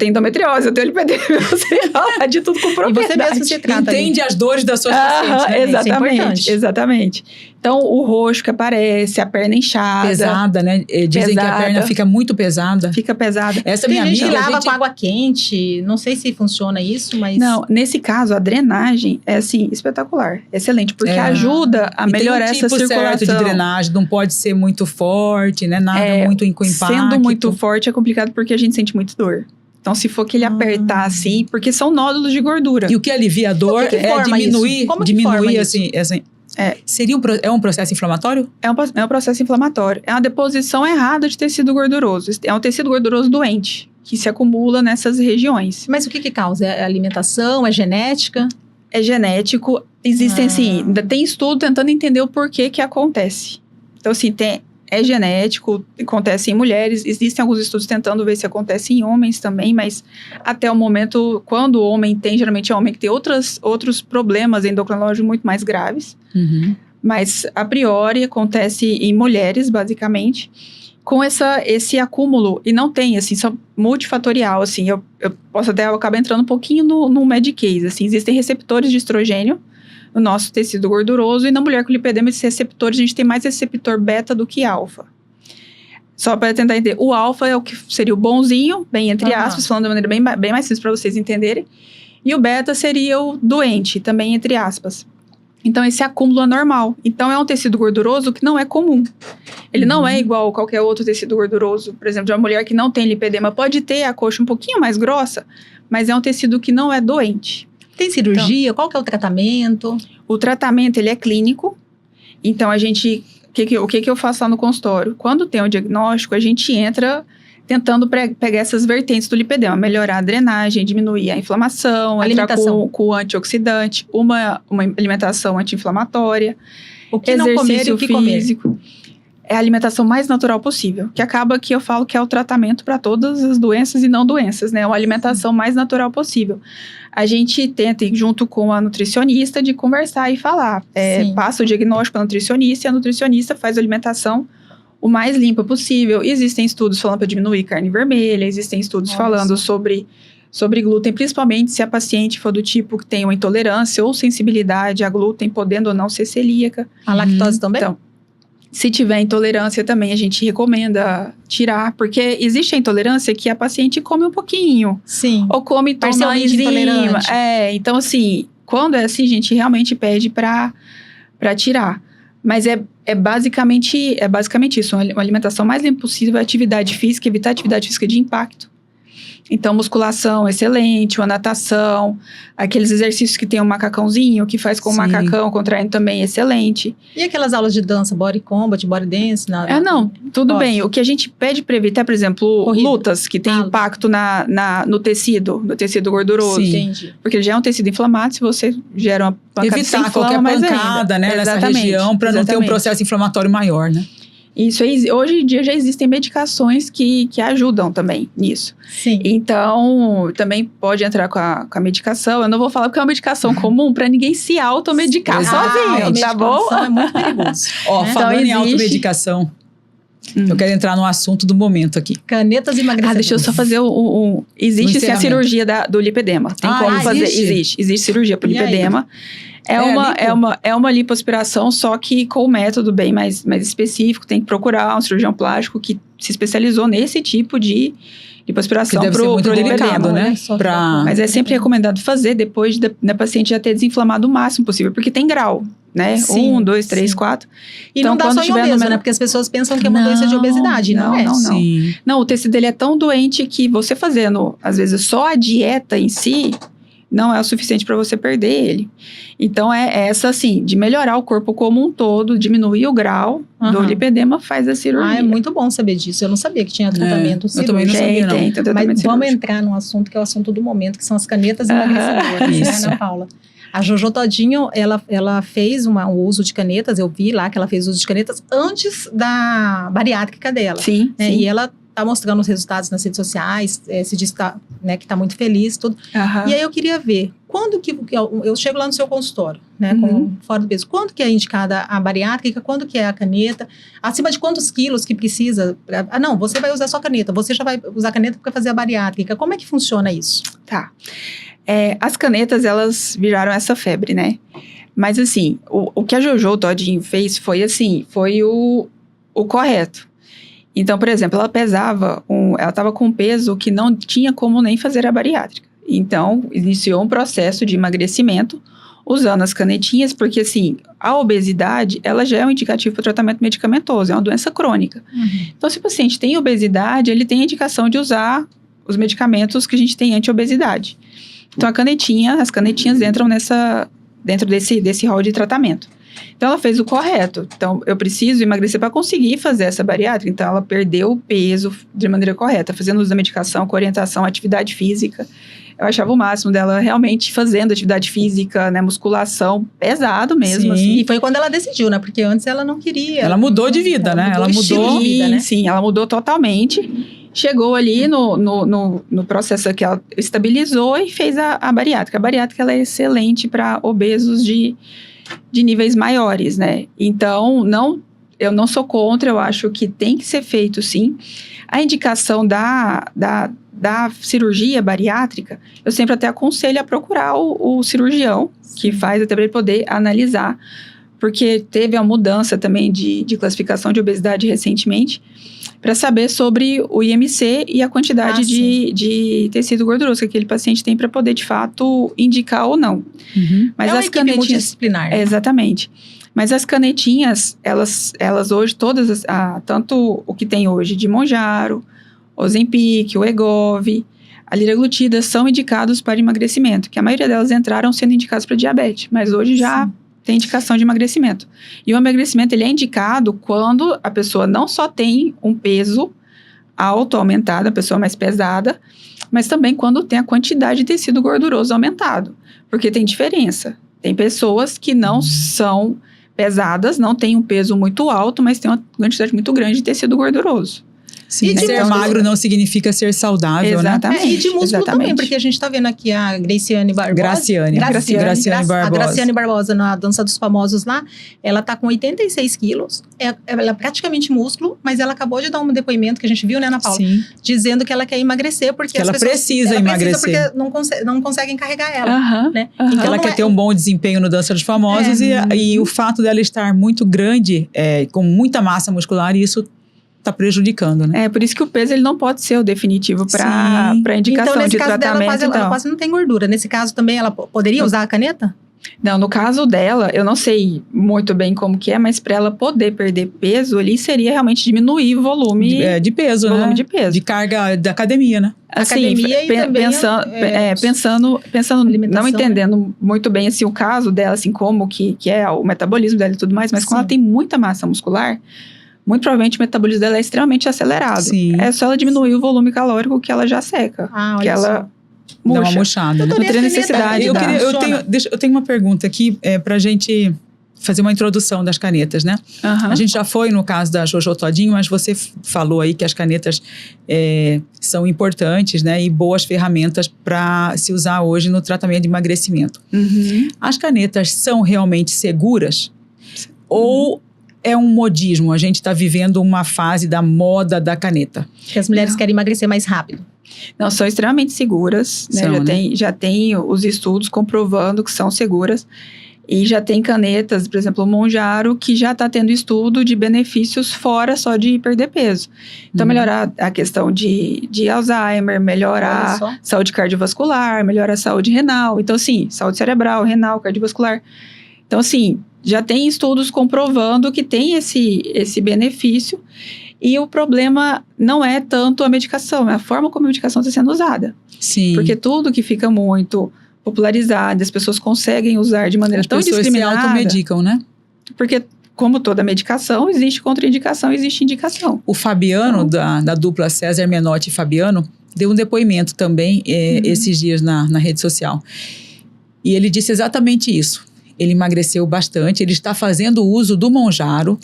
endometriose, eu tenho lipedema, eu sei falar de tudo com propriedade. E você mesmo se trata. Entende as dores das suas pacientes, né? Exatamente. Então, o roxo que aparece, a perna inchada. Pesada, né? Dizem que a perna fica muito pesada. Fica pesada. Essa tem minha gente amiga... que lava com água quente, não sei se funciona isso, mas... Não, nesse caso, a drenagem é, assim, espetacular. Excelente, porque ajuda a melhorar essa circulação. Tem um tipo certo de drenagem, não pode ser muito forte, né? Nada muito com impacto. Sendo muito forte é complicado porque a gente sente muito dor. Então, se for que ele apertar assim, porque são nódulos de gordura. E o que alivia a dor é diminuir assim... Seria um processo inflamatório? É um processo inflamatório. É uma deposição errada de tecido gorduroso. É um tecido gorduroso doente, que se acumula nessas regiões. Mas o que causa? É alimentação? É genética? É genético. Existem, assim, tem estudo tentando entender o porquê que acontece. Então, assim, é genético, acontece em mulheres. Existem alguns estudos tentando ver se acontece em homens também, mas até o momento, quando o homem tem, geralmente é homem que tem outros problemas endocrinológicos muito mais graves. Uhum. Mas, a priori, acontece em mulheres, basicamente, com esse acúmulo. E não tem, assim, só multifatorial, assim. Eu posso até acabar entrando um pouquinho no Medicase, assim. Existem receptores de estrogênio no nosso tecido gorduroso, e na mulher com lipedema, esses receptores, a gente tem mais receptor beta do que alfa. Só para tentar entender, o alfa é o que seria o bonzinho, bem entre aspas, falando de maneira bem mais simples para vocês entenderem, e o beta seria o doente, também entre aspas. Então, esse acúmulo é normal. Então, é um tecido gorduroso que não é comum. Ele não é igual a qualquer outro tecido gorduroso. Por exemplo, de uma mulher que não tem lipedema, pode ter a coxa um pouquinho mais grossa, mas é um tecido que não é doente. Tem cirurgia? Então, qual que é o tratamento? O tratamento, ele é clínico. Então, o que eu faço lá no consultório? Quando tem o diagnóstico, a gente entra tentando pegar essas vertentes do lipedema. Melhorar a drenagem, diminuir a inflamação, entrar com o antioxidante, uma alimentação anti-inflamatória. O que não comer e o que físico. Comer? É a alimentação mais natural possível. Que acaba que eu falo que é o tratamento para todas as doenças e não doenças, né? Uma alimentação mais natural possível. A gente tenta, junto com a nutricionista, de conversar e falar. Passa o diagnóstico para a nutricionista, e a nutricionista faz a alimentação o mais limpa possível. Existem estudos falando para diminuir carne vermelha, existem estudos falando sobre glúten, principalmente se a paciente for do tipo que tem uma intolerância ou sensibilidade a glúten, podendo ou não ser celíaca. A lactose também? Então, se tiver intolerância também, a gente recomenda tirar, porque existe a intolerância que a paciente come um pouquinho. Sim. Ou come parcialmente intolerante. Então assim, quando é assim, a gente realmente pede para tirar. Mas é basicamente isso, uma alimentação mais limpa possível, atividade física, evitar atividade física de impacto. Então, musculação, excelente, uma natação, aqueles exercícios que tem um macacãozinho, que faz com o macacão, contraindo também, excelente. E aquelas aulas de dança, body combat, body dance? Não, tudo bem. O que a gente pede para evitar, por exemplo, lutas que tem impacto no tecido gorduroso. Sim. Entendi. Porque já é um tecido inflamado, se você gera uma pancada, evitar qualquer pancada, né, nessa região, para não ter um processo inflamatório maior, né? Isso, hoje em dia já existem medicações que ajudam também nisso. Sim. Então, também pode entrar com a medicação. Eu não vou falar porque é uma medicação comum para ninguém se automedicar sozinho, tá bom? É muito perigoso. Falando em automedicação, eu quero entrar no assunto do momento aqui. Canetas emagrecedores. Deixa eu só fazer existe a cirurgia do lipedema. Tem como fazer? Existe cirurgia para lipedema. É uma lipoaspiração, só que com um método bem mais específico. Tem que procurar um cirurgião plástico que se especializou nesse tipo de lipoaspiração pro lipedema, né? Mas é sempre recomendado fazer depois da paciente já ter desinflamado o máximo possível, porque tem grau. né? Sim, 1, 2, 3, sim. 4. E Então, não dá quando só em tiver obeso, número- né? Porque as pessoas pensam que é uma doença de obesidade, não é? não. Sim. Não, o tecido ele é tão doente que você fazendo, às vezes, só a dieta em si, não é o suficiente para você perder ele. Então, é essa, assim, de melhorar o corpo como um todo, diminuir o grau do Aham. lipedema, faz a cirurgia. Ah, é muito bom saber disso. Eu não sabia que tinha tratamento eu também não cirúrgico. sabia, não. Tem tratamento Mas vamos cirúrgico. entrar num assunto que é o assunto do momento, que são as canetas Aham. emagrecedoras, né, Isso. Ana Paula? A Jojo Todinho, ela fez o uso de canetas, eu vi lá que ela fez uso de canetas antes da bariátrica dela. Sim, Né? sim. E ela tá mostrando os resultados nas redes sociais, se diz que tá, né, que tá muito feliz, tudo. Aham. E aí eu queria ver, quando que eu chego lá no seu consultório, né, com fora do peso, quando que é indicada a bariátrica, quando que é a caneta, acima de quantos quilos que precisa? Não, você vai usar só caneta, você já vai usar caneta para fazer a bariátrica. Como é que funciona isso? Tá. As canetas, elas viraram essa febre, né? Mas, assim, o que a Jojo Todinho fez foi, assim, foi o correto. Então, por exemplo, ela ela estava com um peso que não tinha como nem fazer a bariátrica. Então, iniciou um processo de emagrecimento usando as canetinhas, porque, assim, a obesidade, ela já é um indicativo para o tratamento medicamentoso, é uma doença crônica. Então, se o paciente tem obesidade, ele tem a indicação de usar os medicamentos que a gente tem anti-obesidade. Então, as canetinhas entram dentro desse rol de tratamento. Então, ela fez o correto. Então, eu preciso emagrecer para conseguir fazer essa bariátrica. Então, ela perdeu o peso de maneira correta, fazendo uso da medicação, com orientação à atividade física. Eu achava o máximo dela realmente fazendo atividade física, né, musculação, pesado mesmo, Sim. assim. E foi quando ela decidiu, né? Porque antes ela não queria. Ela mudou de vida, né? Ela o estilo mudou- de vida, né? Sim, ela mudou totalmente. Chegou ali no processo que ela estabilizou e fez a bariátrica. A bariátrica ela é excelente para obesos de níveis maiores, né? Então, eu não sou contra, eu acho que tem que ser feito, sim. A indicação da cirurgia bariátrica, eu sempre até aconselho a procurar o cirurgião que faz, até para ele poder analisar, porque teve uma mudança também de classificação de obesidade recentemente, para saber sobre o IMC e a quantidade de tecido gorduroso que aquele paciente tem para poder, de fato, indicar ou não. Mas É uma as equipe canetinhas... multidisciplinar. né? Exatamente. Mas as canetinhas, elas hoje, todas, tanto o que tem hoje de Mounjaro, Ozempic, o Wegovy, a liraglutida, são indicados para emagrecimento, que a maioria delas entraram sendo indicadas para diabetes, mas hoje já tem indicação de emagrecimento. E o emagrecimento, ele é indicado quando a pessoa não só tem um peso alto aumentado, a pessoa mais pesada, mas também quando tem a quantidade de tecido gorduroso aumentado, porque tem diferença. Tem pessoas que não são pesadas, não têm um peso muito alto, mas tem uma quantidade muito grande de tecido gorduroso. Sim, E de ser músculo- magro não significa ser saudável, Exatamente. E de músculo exatamente. também, porque a gente tá vendo aqui a Graciane Barbosa. Graciane A Barbosa. Graciane Barbosa, na Dança dos Famosos lá, ela tá com 86 quilos, ela é praticamente músculo, mas ela acabou de dar um depoimento que a gente viu, né, Ana Paula? Sim. Dizendo que ela quer emagrecer, porque Que as ela pessoas... precisa ela emagrecer. precisa porque não conseguem carregar ela, Aham, né? aham. Então, Ela não quer é- ter um bom desempenho no Dança dos Famosos e o fato dela estar muito grande, com muita massa muscular, isso está prejudicando, né? Por isso que o peso ele não pode ser o definitivo para Sim. indicação Então, nesse de caso dela, tratamento. ela quase não tem gordura. Nesse caso também, ela poderia usar a caneta? Não, no caso dela, eu não sei muito bem como que é, mas para ela poder perder peso, ali seria realmente diminuir o volume, De peso, volume né? de peso. De carga da academia, né? Assim, academia e também, pensando, alimentação, não entendendo muito bem assim, o caso dela, assim, como que é o metabolismo dela e tudo mais, mas Sim. quando ela tem muita massa muscular, muito provavelmente o metabolismo dela é extremamente acelerado. Sim. É só ela diminuir o volume calórico que ela já seca. Ah, que olha só. ela Dá uma murcha. murchada, né? Não teria Doutora, necessidade. a caneta, Eu tenho uma pergunta aqui pra gente fazer uma introdução das canetas, né? Aham. A gente já foi no caso da Jojo Todinho, mas você falou aí que as canetas são importantes, né? E boas ferramentas para se usar hoje no tratamento de emagrecimento. Uhum. As canetas são realmente seguras? Ou é um modismo? A gente está vivendo uma fase da moda da caneta. Que as mulheres querem emagrecer mais rápido. Não, são extremamente seguras, né? São, Já tem os estudos comprovando que são seguras. E já tem canetas, por exemplo, o Mounjaro, que já está tendo estudo de benefícios fora só de perder peso. Então, melhorar a questão de Alzheimer, Olha melhorar só. a saúde cardiovascular, melhorar a saúde renal. Então, sim, saúde cerebral, renal, cardiovascular. Então, assim, já tem estudos comprovando que tem esse benefício. E o problema não é tanto a medicação, é a forma como a medicação está sendo usada. Sim. Porque tudo que fica muito popularizado, as pessoas conseguem usar de maneira tão discriminada. As pessoas se automedicam, né? Porque, como toda medicação, existe contraindicação, existe indicação. O Fabiano, da dupla César Menotti e Fabiano, deu um depoimento também esses dias na rede social. E ele disse exatamente isso. Ele emagreceu bastante, ele está fazendo uso do Monjaro.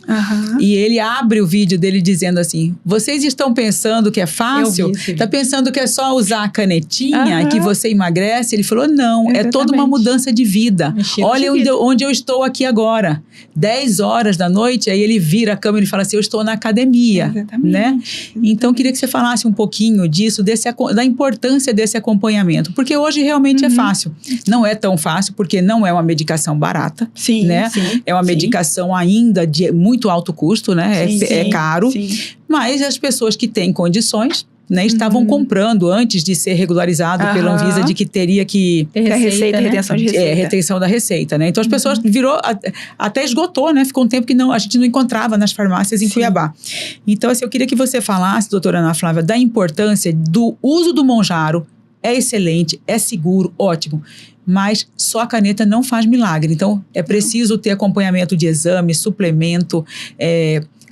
E ele abre o vídeo dele dizendo assim, vocês estão pensando que é fácil? Está pensando que é só usar a canetinha e que você emagrece? Ele falou, não, exatamente. É toda uma mudança de vida. Olha onde eu estou aqui agora. 10 horas da noite, aí ele vira a câmera e fala assim, eu estou na academia. Né? Então, queria que você falasse um pouquinho disso, da importância desse acompanhamento. Porque hoje realmente é fácil. Não é tão fácil, porque não é uma medicação barata, sim, né? Sim, é uma medicação ainda de muito alto custo, né? É caro, mas as pessoas que têm condições, né, estavam comprando antes de ser regularizado pela Anvisa de que teria que ter receita, né? Retenção de receita. Retenção da receita, né? Então as pessoas até esgotou, né? Ficou um tempo que a gente não encontrava nas farmácias em Cuiabá. Então, assim, eu queria que você falasse, doutora Ana Flávia, da importância do uso do Monjaro. É excelente, é seguro, ótimo. Mas só a caneta não faz milagre. Então, é preciso ter acompanhamento de exame, suplemento,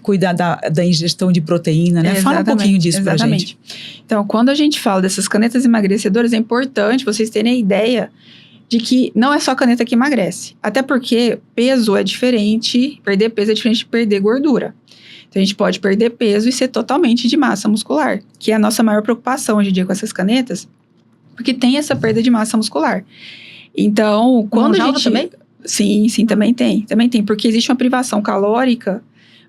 cuidar da ingestão de proteína, né? Fala um pouquinho disso pra gente. Então, quando a gente fala dessas canetas emagrecedoras, é importante vocês terem a ideia de que não é só a caneta que emagrece. Até porque peso é diferente, perder peso é diferente de perder gordura. Então, a gente pode perder peso e ser totalmente de massa muscular, que é a nossa maior preocupação hoje em dia com essas canetas, porque tem essa perda de massa muscular. Então, quando a gente... também? Sim, também tem. Também tem, porque existe uma privação calórica,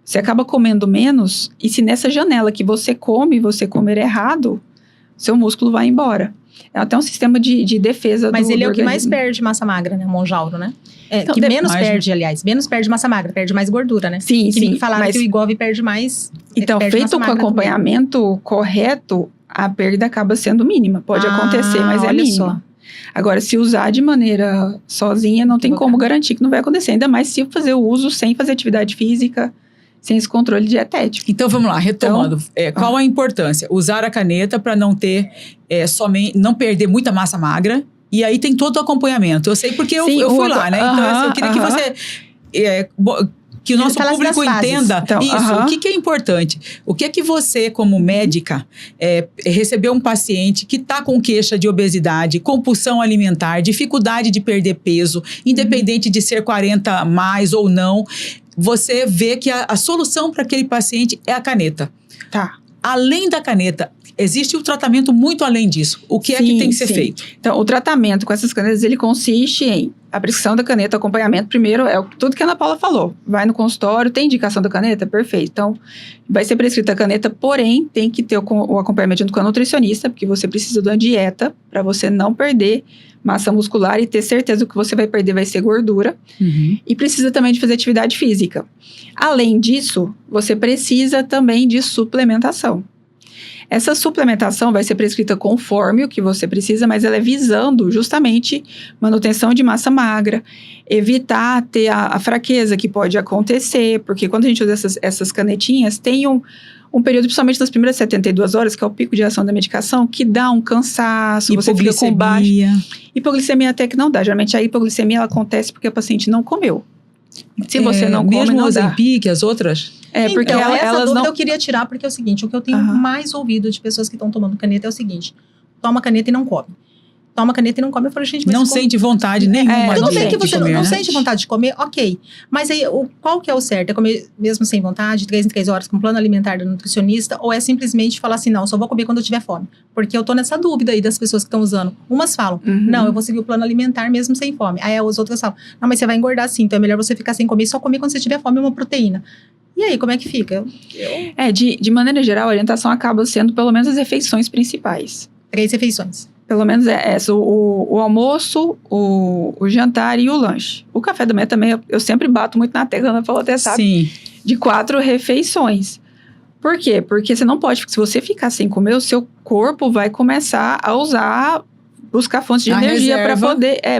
você acaba comendo menos, e se nessa janela que você comer errado, seu músculo vai embora. É até um sistema de defesa Mas do ele é o que organismo. mais perde massa magra, né? O Monjaro, né? Então, que menos perde, aliás. Menos perde massa magra, perde mais gordura, né? Sim. Falaram que o Wegovy perde mais... Então, feito com acompanhamento correto, a perda acaba sendo mínima. Pode acontecer, mas é mínima. Agora, se usar de maneira sozinha, não tem como garantir que não vai acontecer. Ainda mais se fazer o uso sem fazer atividade física, sem esse controle dietético. Então, vamos lá, retomando. Qual a importância? Usar a caneta para não ter não perder muita massa magra. E aí tem todo o acompanhamento. Eu sei porque eu fui lá, né? Então, assim, eu queria que você... que o nosso público entenda isso. O que é importante? O que é que você, como médica, recebeu um paciente que está com queixa de obesidade, compulsão alimentar, dificuldade de perder peso, independente de ser 40 mais ou não, você vê que a solução para aquele paciente é a caneta. Tá. Além da caneta, existe um tratamento muito além disso. O que é que tem que ser feito? Então, o tratamento com essas canetas, ele consiste em a prescrição da caneta, acompanhamento. Primeiro, tudo que a Ana Paula falou. Vai no consultório, tem indicação da caneta? Perfeito. Então, vai ser prescrita a caneta, porém, tem que ter o acompanhamento junto com a nutricionista, porque você precisa de uma dieta para você não perder massa muscular e ter certeza que o que você vai perder vai ser gordura. E precisa também de fazer atividade física. Além disso, você precisa também de suplementação. Essa suplementação vai ser prescrita conforme o que você precisa, mas ela é visando justamente manutenção de massa magra, evitar ter a fraqueza que pode acontecer, porque quando a gente usa essas canetinhas, tem um período, principalmente nas primeiras 72 horas, que é o pico de ação da medicação, que dá um cansaço, você fica com baixa. Hipoglicemia até que não dá. Geralmente a hipoglicemia ela acontece porque a paciente não comeu. Se você não come, mesmo não o dá. Ozempic, as outras? Porque então, essa elas dúvida não... eu queria tirar, porque é o seguinte, o que eu tenho mais ouvido de pessoas que estão tomando caneta é o seguinte, toma caneta e não come. Toma caneta e não come. Eu falei, gente, mas não sente vontade nenhuma tudo bem que de você comer, não né? sente vontade de comer, ok. Mas aí, qual que é o certo? É comer mesmo sem vontade, 3 em 3 horas, com plano alimentar do nutricionista? Ou é simplesmente falar assim, não, só vou comer quando eu tiver fome? Porque eu tô nessa dúvida aí das pessoas que estão usando. Umas falam, não, eu vou seguir o plano alimentar mesmo sem fome. Aí as outras falam, não, mas você vai engordar sim, então é melhor você ficar sem comer, só comer quando você tiver fome, uma proteína. E aí, como é que fica? De maneira geral, a orientação acaba sendo pelo menos as refeições principais. 3 refeições. Pelo menos é essa, o almoço, o jantar e o lanche. O café da manhã também, eu sempre bato muito na tecla, Ana Paula até sabe, Sim. de 4 refeições. Por quê? Porque você não pode, se você ficar sem comer, o seu corpo vai começar a usar buscar fontes de A energia reserva.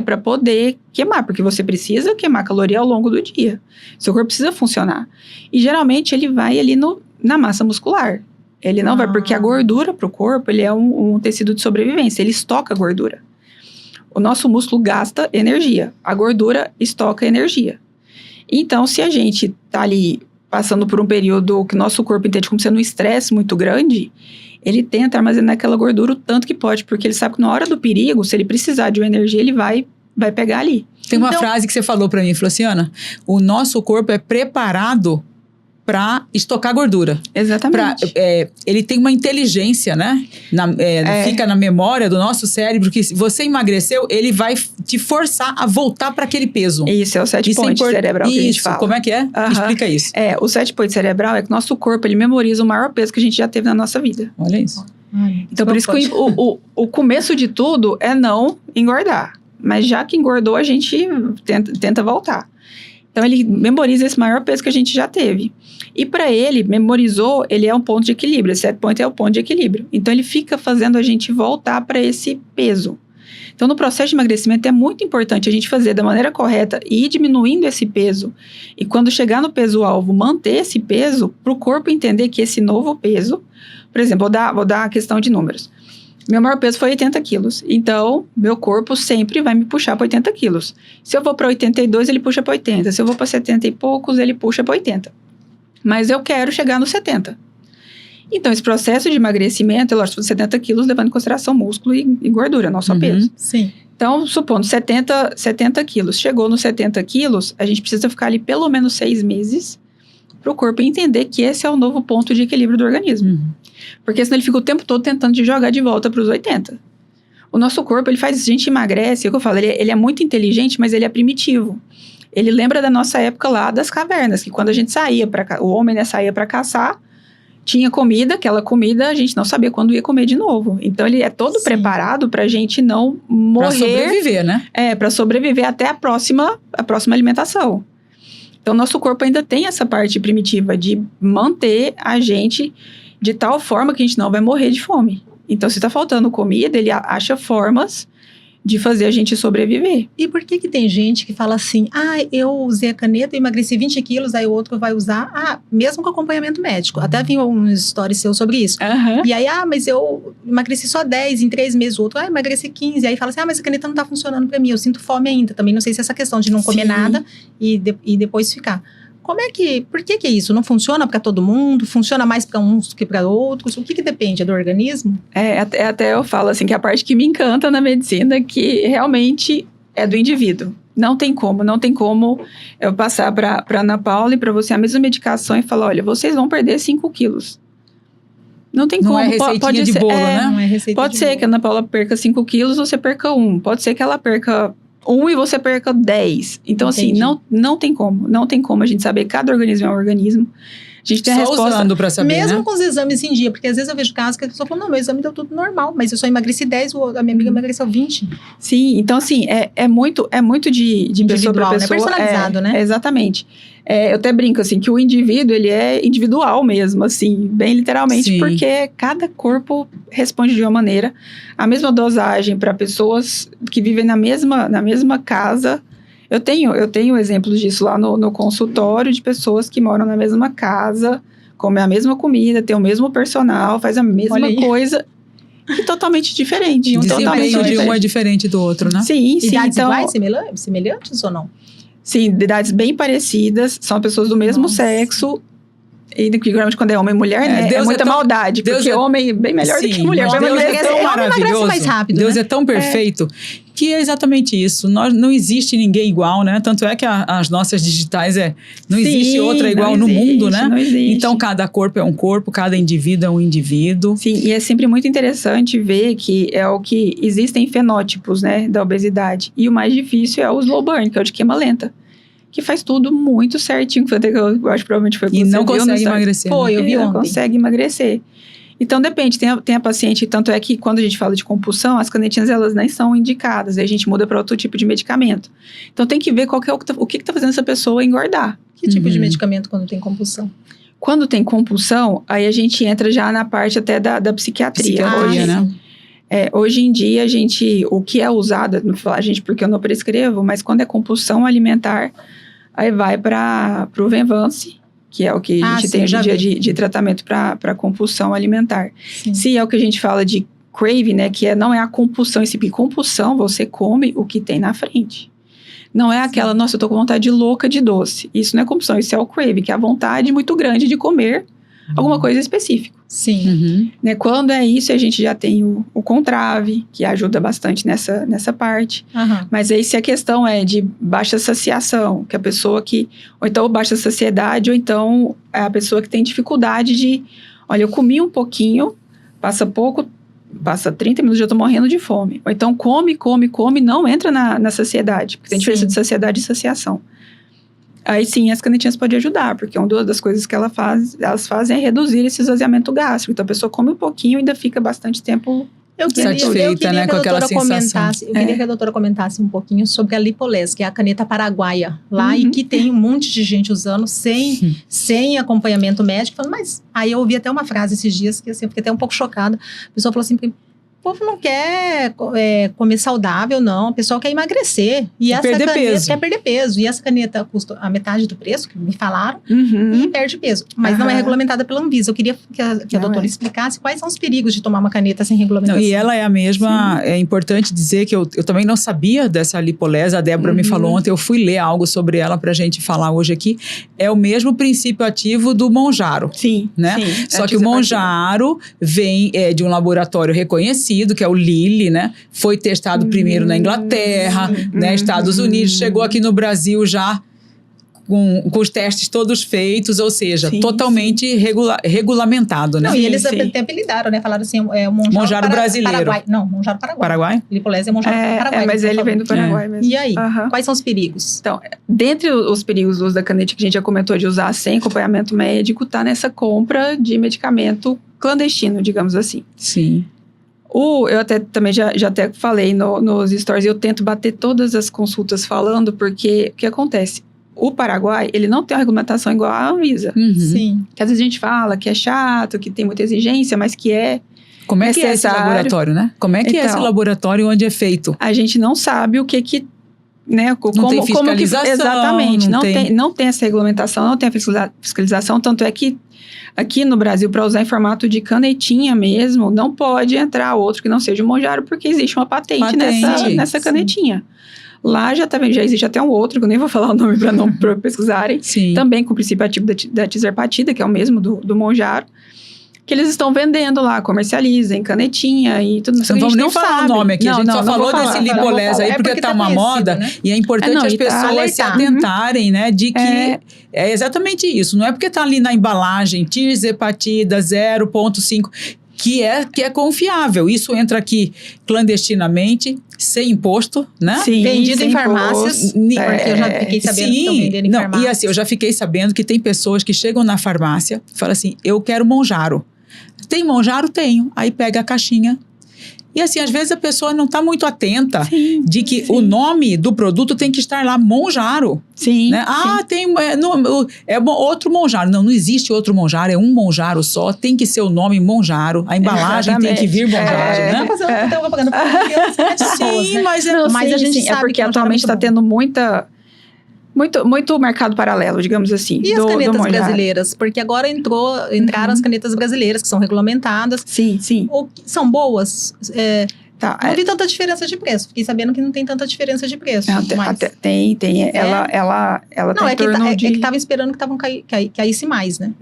para poder queimar, porque você precisa queimar caloria ao longo do dia. Seu corpo precisa funcionar. E geralmente ele vai ali na massa muscular. Ele não vai, porque a gordura para o corpo, ele é um tecido de sobrevivência, ele estoca gordura. O nosso músculo gasta energia, a gordura estoca energia. Então, se a gente tá ali passando por um período que o nosso corpo entende como sendo um estresse muito grande, ele tenta armazenar aquela gordura o tanto que pode, porque ele sabe que na hora do perigo, se ele precisar de uma energia, ele vai pegar ali. Tem uma Então- frase que você falou pra mim, falou assim, Ana, o nosso corpo é preparado pra estocar gordura. Exatamente. Ele tem uma inteligência, né? Fica na memória do nosso cérebro que se você emagreceu, ele vai te forçar a voltar para aquele peso. Isso é o set Isso é point cerebral que a gente Isso, fala. como é que é? Aham. Explica isso. O set point cerebral é que o nosso corpo, ele memoriza o maior peso que a gente já teve na nossa vida. Olha isso. Então, por isso que o começo de tudo é não engordar. Mas já que engordou, a gente tenta voltar. Então, ele memoriza esse maior peso que a gente já teve. E para ele, memorizou, ele é um ponto de equilíbrio. Esse set point é o ponto de equilíbrio. Então, ele fica fazendo a gente voltar para esse peso. Então, no processo de emagrecimento, é muito importante a gente fazer da maneira correta e ir diminuindo esse peso. E quando chegar no peso-alvo, manter esse peso para o corpo entender que esse novo peso... Por exemplo, vou dar a questão de números. Meu maior peso foi 80 quilos. Então, meu corpo sempre vai me puxar para 80 quilos. Se eu vou para 82, ele puxa para 80. Se eu vou para 70 e poucos, ele puxa para 80. Mas eu quero chegar nos 70. Então, esse processo de emagrecimento, lógico, 70 quilos, levando em consideração músculo e gordura, não só peso. Sim. Então, supondo 70 quilos. Chegou nos 70 quilos, a gente precisa ficar ali pelo menos 6 meses para o corpo entender que esse é o novo ponto de equilíbrio do organismo. Porque senão ele fica o tempo todo tentando te jogar de volta para os 80. O nosso corpo, ele faz, a gente emagrece, é o que eu falo, ele é muito inteligente, mas ele é primitivo. Ele lembra da nossa época lá das cavernas, que quando a gente saía o homem, né, saía para caçar, tinha comida, aquela comida a gente não sabia quando ia comer de novo. Então ele é todo preparado pra gente não morrer. Pra sobreviver, né? Pra sobreviver até a próxima alimentação. Então nosso corpo ainda tem essa parte primitiva de manter a gente de tal forma que a gente não vai morrer de fome. Então se tá faltando comida, ele acha formas de fazer a gente sobreviver. E por que tem gente que fala assim, eu usei a caneta e emagreci 20 quilos, aí o outro vai usar, mesmo com acompanhamento médico. Até vi um story seu sobre isso. Uhum. E aí, mas eu emagreci só 10 em 3 meses, o outro, emagreci 15. Aí fala assim, mas a caneta não tá funcionando pra mim, eu sinto fome ainda. Também não sei se é essa questão de não comer nada e depois ficar. Por que é isso? Não funciona para todo mundo? Funciona mais para uns que para outros? O que depende? É do organismo? Até eu falo assim, que a parte que me encanta na medicina é que realmente é do indivíduo. Não tem como eu passar para Ana Paula e para você a mesma medicação e falar, olha, vocês vão perder 5 quilos. Não tem como. Não é receitinha de bolo, né? Não é receita Pode de ser bolo. que a Ana Paula perca 5 quilos, você perca 1. Pode ser que ela perca 1 e você perca 10. Então, Entendi. assim, não tem como. Não tem como a gente saber. Cada organismo é um organismo. A gente tem a Só resposta. usando pra saber, Mesmo né? com os exames em dia, porque às vezes eu vejo casos que a pessoa fala, não, meu exame deu tudo normal, mas eu só emagreci 10, a minha amiga emagreceu 20. Sim, então assim, é muito de pessoa para Individual, né? pessoa. Personalizado, né? Exatamente. Eu até brinco, assim, que o indivíduo, ele é individual mesmo, assim, bem literalmente, Sim. porque cada corpo responde de uma maneira. A mesma dosagem para pessoas que vivem na mesma casa. Eu tenho exemplos disso lá no consultório, de pessoas que moram na mesma casa, comem a mesma comida, tem o mesmo personal, faz a mesma coisa, e totalmente diferente. E um O desempenho de um é diferente do outro, né? Sim, Idades então, iguais, semelhantes ou não? sim, de idades bem parecidas, são pessoas do mesmo Nossa. sexo. E geralmente quando é homem e mulher, né? Deus é muita é tão- maldade, Deus porque é- homem é bem melhor do que Sim, mulher. mas Vai Deus é emagrecer. tão homem emagrece maravilhoso. mais rápido, Deus né? é tão perfeito que é exatamente isso. Não existe ninguém igual, né? Tanto é que as nossas digitais não existe Sim, outra igual não no existe, mundo, né? Não existe. Então, cada corpo é um corpo, cada indivíduo é um indivíduo. Sim, e é sempre muito interessante ver que existem fenótipos, né, da obesidade. E o mais difícil é o slow burn, que é o de queima lenta. Que faz tudo muito certinho, que foi até que eu acho que provavelmente foi E você não viu no consegue story. emagrecer. Foi, né? eu vi Não ontem. consegue emagrecer. Então, depende. Tem a paciente, tanto é que quando a gente fala de compulsão, as canetinhas, elas nem são indicadas. Aí a gente muda para outro tipo de medicamento. Então, tem que ver o que está fazendo essa pessoa engordar. Que tipo de Uhum. medicamento quando tem compulsão? Quando tem compulsão, aí a gente entra já na parte até da psiquiatria. Psiquiatria, Hoje, né? sim. Hoje em dia, o que é usado, não vou falar gente porque eu não prescrevo, mas quando é compulsão alimentar, aí vai para o Venvance, que é o que a gente tem hoje em dia de tratamento para compulsão alimentar. Sim. Se é o que a gente fala de craving, né, que não é a compulsão, esse compulsão, você come o que tem na frente. Não é aquela, nossa, eu tô com vontade louca de doce. Isso não é compulsão, isso é o craving, que é a vontade muito grande de comer alguma coisa específica. Sim. Né? Quando é isso, a gente já tem o Contrave, que ajuda bastante nessa parte. Mas aí se a questão é de baixa saciação, que a pessoa ou então baixa saciedade, ou então é a pessoa que tem dificuldade de, olha, eu comi um pouquinho, passa 30 minutos, já tô morrendo de fome. Ou então come, não entra na saciedade, porque tem diferença de saciedade e saciação. Aí sim, as canetinhas podem ajudar, porque uma das coisas que elas fazem é reduzir esse esvaziamento gástrico. Então a pessoa come um pouquinho e ainda fica bastante tempo satisfeita, né, com aquela sensação. Eu queria que a doutora comentasse um pouquinho sobre a Lipolase, que é a caneta paraguaia lá, e que tem um monte de gente usando sem acompanhamento médico, falando, mas aí eu ouvi até uma frase esses dias, que assim, eu fiquei até um pouco chocada, a pessoa falou assim, o povo não quer comer saudável, não. O pessoal quer emagrecer. E essa caneta quer perder peso. E essa caneta custa a metade do preço, que me falaram, e perde peso. Mas não é regulamentada pela Anvisa. Eu queria que a doutora explicasse quais são os perigos de tomar uma caneta sem regulamentação. E ela é a mesma. É importante dizer que eu também não sabia dessa Lipolase. A Débora me falou ontem, eu fui ler algo sobre ela pra gente falar hoje aqui. É o mesmo princípio ativo do Monjaro. Sim. Né? Sim. Só que o Monjaro vem de um laboratório reconhecido, que é o Lilly, né? Foi testado primeiro na Inglaterra, né? Estados Unidos, chegou aqui no Brasil já com os testes todos feitos, ou seja, totalmente regulamentado, né? Não, e eles até apelidaram, né? Falaram assim, o Monjaro brasileiro. Paraguai. Não, Monjaro Paraguai. Paraguai? Lipolase é Monjaro Paraguai. Mas ele vem do Paraguai mesmo. E aí, quais são os perigos? Então, dentre os perigos do uso da caneta que a gente já comentou de usar sem acompanhamento médico, tá nessa compra de medicamento clandestino, digamos assim. Sim. Eu também já até falei nos stories, eu tento bater todas as consultas falando, porque o que acontece? O Paraguai, ele não tem uma regulamentação igual à Anvisa. Sim. Que às vezes a gente fala que é chato, que tem muita exigência, mas que é Como é que é esse laboratório, né? Como é que é esse laboratório onde é feito? A gente não sabe o que né? Não tem fiscalização. Exatamente. Não tem essa regulamentação, não tem a fiscalização, tanto é que aqui no Brasil, para usar em formato de canetinha mesmo, não pode entrar outro que não seja o Monjaro, porque existe uma patente. Nessa canetinha. Lá já existe até um outro, que eu nem vou falar o nome para pesquisarem. Sim. Também com o princípio ativo da tizerpatida, que é o mesmo do Monjaro, que eles estão vendendo lá, comercializam, canetinha e tudo. Não vamos nem falar o nome aqui, a gente só falou desse Lipolase aí porque tá uma moda, né? E é importante as pessoas se atentarem, né, de que é exatamente isso, não é porque tá ali na embalagem, tizerpatida 0,5, que é confiável. Isso entra aqui clandestinamente, sem imposto, né? Sim, vendido em farmácias, porque eu já fiquei sabendo que estão vendendo em farmácias. E assim, eu já fiquei sabendo que tem pessoas que chegam na farmácia e falam assim, eu quero Monjaro. Tem Monjaro? Tenho. Aí pega a caixinha. E assim, às vezes a pessoa não está muito atenta de que o nome do produto tem que estar lá, Monjaro. Sim. Né? Tem outro Monjaro. Não existe outro Monjaro, é um Monjaro só. Tem que ser o nome Monjaro. A embalagem tem que vir Monjaro, né? Fazendo propaganda para Sim, mas a gente sabe porque atualmente está tendo muito mercado paralelo, digamos assim. E as canetas brasileiras? Porque agora entraram as canetas brasileiras, que são regulamentadas. Sim. São boas? Não vi tanta diferença de preço. Fiquei sabendo que não tem tanta diferença de preço. Tem. Ela tá em torno de... É que estava esperando que caísse mais, né?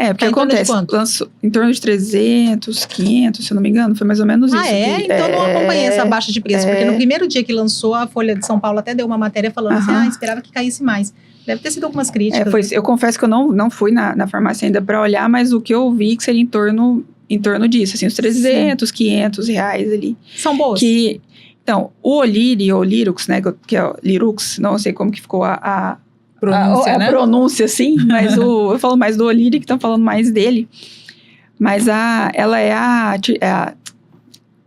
Porque acontece. Lançou em torno de 300, 500, se eu não me engano. Foi mais ou menos isso. Então não acompanhei essa baixa de preço. Porque no primeiro dia que lançou, a Folha de São Paulo até deu uma matéria falando assim, esperava que caísse mais. Deve ter sido algumas críticas. Eu confesso que eu não fui na farmácia ainda para olhar, mas o que eu vi que seria em torno disso, assim, uns 300, 500 reais ali. São boas. Então, o Oliri, ou Lirux, né, que é o Lirux, não sei como que ficou a pronúncia, né? A pronúncia, sim, mas eu falo mais do Oliri, que estão falando mais dele. Mas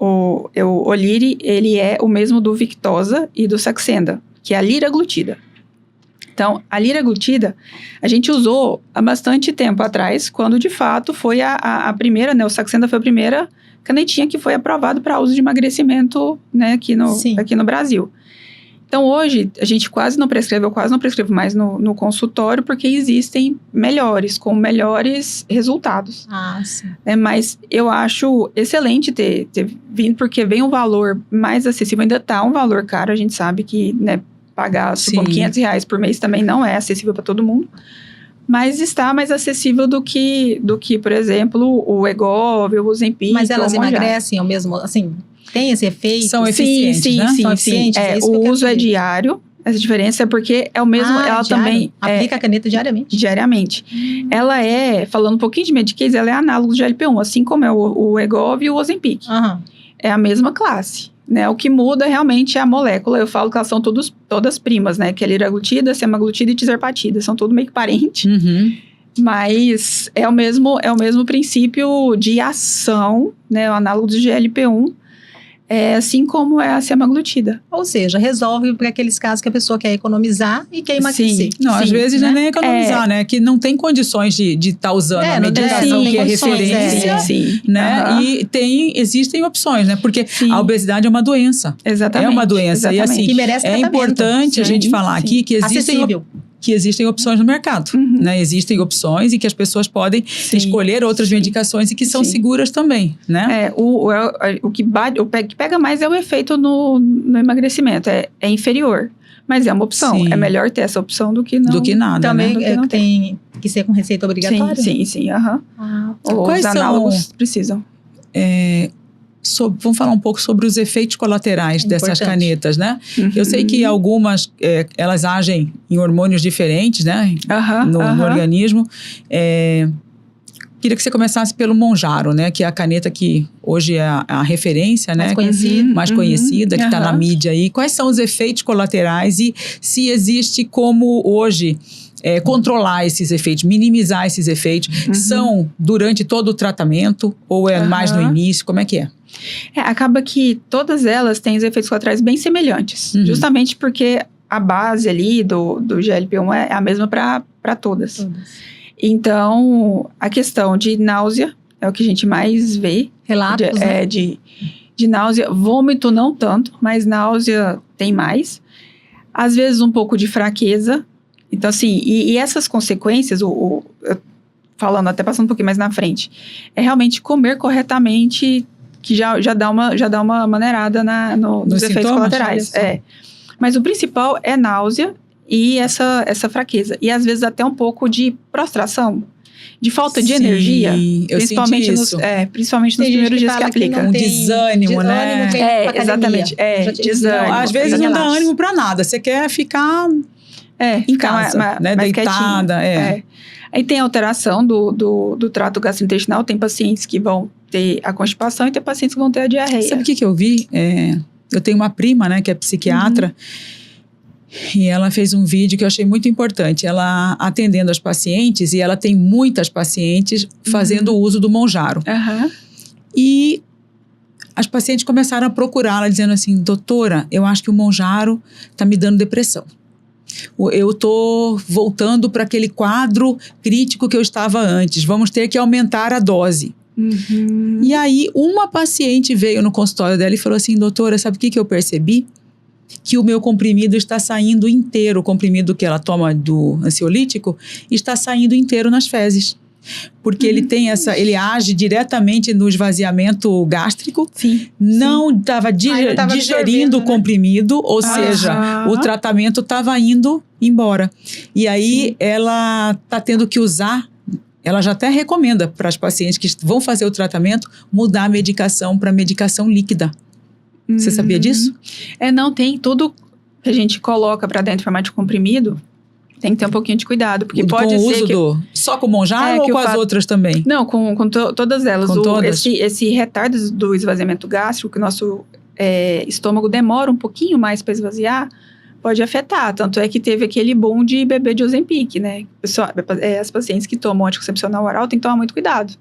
o Oliri, ele é o mesmo do Victoza e do Saxenda, que é a liraglutida. Então, a liraglutida, a gente usou há bastante tempo atrás, quando de fato foi a primeira, né? O Saxenda foi a primeira canetinha que foi aprovado para uso de emagrecimento, né, aqui no Brasil. Então, hoje, a gente quase não prescreve mais no consultório, porque existem melhores, com melhores resultados. Sim. Mas eu acho excelente ter vindo, porque vem um valor mais acessível. Ainda está um valor caro, a gente sabe que, né, pagar R$500 por mês também não é acessível para todo mundo. Mas está mais acessível do que, por exemplo, o Wegovy, o Ozempic. Mas elas emagrecem ao mesmo, assim, tem esse efeito? São eficientes, né? São eficientes, o uso é diário. Essa diferença é porque é o mesmo, ela diário? também... Aplica a caneta diariamente? Diariamente. Ela falando um pouquinho de Medicaid, ela é análogo de GLP-1, assim como é o Wegovy e o Ozempic. É a mesma classe, né? O que muda realmente é a molécula. Eu falo que elas são todas primas, né? Que é liraglutida, semaglutida e tirzepatida. São tudo meio que parente. Mas é o mesmo princípio de ação, né? O análogo do GLP-1. Assim como é a semaglutida. Ou seja, resolve para aqueles casos que a pessoa quer economizar e quer emagrecer. Não, às vezes não é nem economizar, né? Que não tem condições de estar usando a medicação que é referência, né? E existem opções, né? Porque a obesidade é uma doença. Exatamente. É uma doença. Exatamente. E assim, que merece é importante a gente falar aqui que existem opções no mercado, né? Existem opções e que as pessoas podem escolher outras medicações e que são seguras também, né? O que pega mais é o efeito no emagrecimento, é inferior. Mas é uma opção. É melhor ter essa opção do que não. Do que nada, também, né? Tem que ser com receita obrigatória? Sim. Quais os análogos precisam. Vamos falar um pouco sobre os efeitos colaterais dessas canetas, né? Eu sei que algumas, elas agem em hormônios diferentes, né? No organismo. Queria que você começasse pelo Monjaro, né? Que é a caneta que hoje é a referência, né? Mais conhecida, que está na mídia aí. Quais são os efeitos colaterais e se existe como hoje... controlar esses efeitos, minimizar esses efeitos. São durante todo o tratamento ou é mais no início? Como é que é? Acaba que todas elas têm os efeitos colaterais bem semelhantes. Justamente porque a base ali do GLP-1 é a mesma para todas. Então, a questão de náusea é o que a gente mais vê. Relatos, né? De náusea. Vômito não tanto, mas náusea tem mais. Às vezes um pouco de fraqueza. Então, assim, e essas consequências, falando, até passando um pouquinho mais na frente, é realmente comer corretamente, que já dá uma maneirada nos efeitos colaterais. Mas o principal é náusea e essa fraqueza. E às vezes até um pouco de prostração, de falta de energia. Principalmente nos primeiros dias que aplica. Um desânimo, né? Exatamente. Desânimo. Às vezes não dá ânimo pra nada. Você quer ficar... em casa, né? Deitada. Aí tem alteração do trato gastrointestinal. Tem pacientes que vão ter a constipação e tem pacientes que vão ter a diarreia. Sabe o que eu vi? Eu tenho uma prima, né, que é psiquiatra, e ela fez um vídeo que eu achei muito importante. Ela atendendo as pacientes, e ela tem muitas pacientes fazendo uso do Monjaro. E as pacientes começaram a procurá-la, dizendo assim, doutora, eu acho que o Monjaro está me dando depressão. Eu estou voltando para aquele quadro crítico que eu estava antes. Vamos ter que aumentar a dose. E aí, uma paciente veio no consultório dela e falou assim, doutora, sabe o que eu percebi? Que o meu comprimido está saindo inteiro. O comprimido que ela toma do ansiolítico está saindo inteiro nas fezes. Porque ele age diretamente no esvaziamento gástrico, não estava digerindo o comprimido, ou seja, o tratamento estava indo embora. E aí ela está tendo que usar, ela já até recomenda para as pacientes que vão fazer o tratamento, mudar a medicação para medicação líquida. Você sabia disso? Não, tem tudo que a gente coloca para dentro em formato de comprimido. Tem que ter um pouquinho de cuidado, porque pode ser que... Só com o Monjaro ou com as outras também? Não, com todas elas. Com todas? Esse retardo do esvaziamento gástrico, que o nosso estômago demora um pouquinho mais para esvaziar, pode afetar. Tanto é que teve aquele boom de bebê de Ozempic, né? As pacientes que tomam anticoncepcional oral têm que tomar muito cuidado.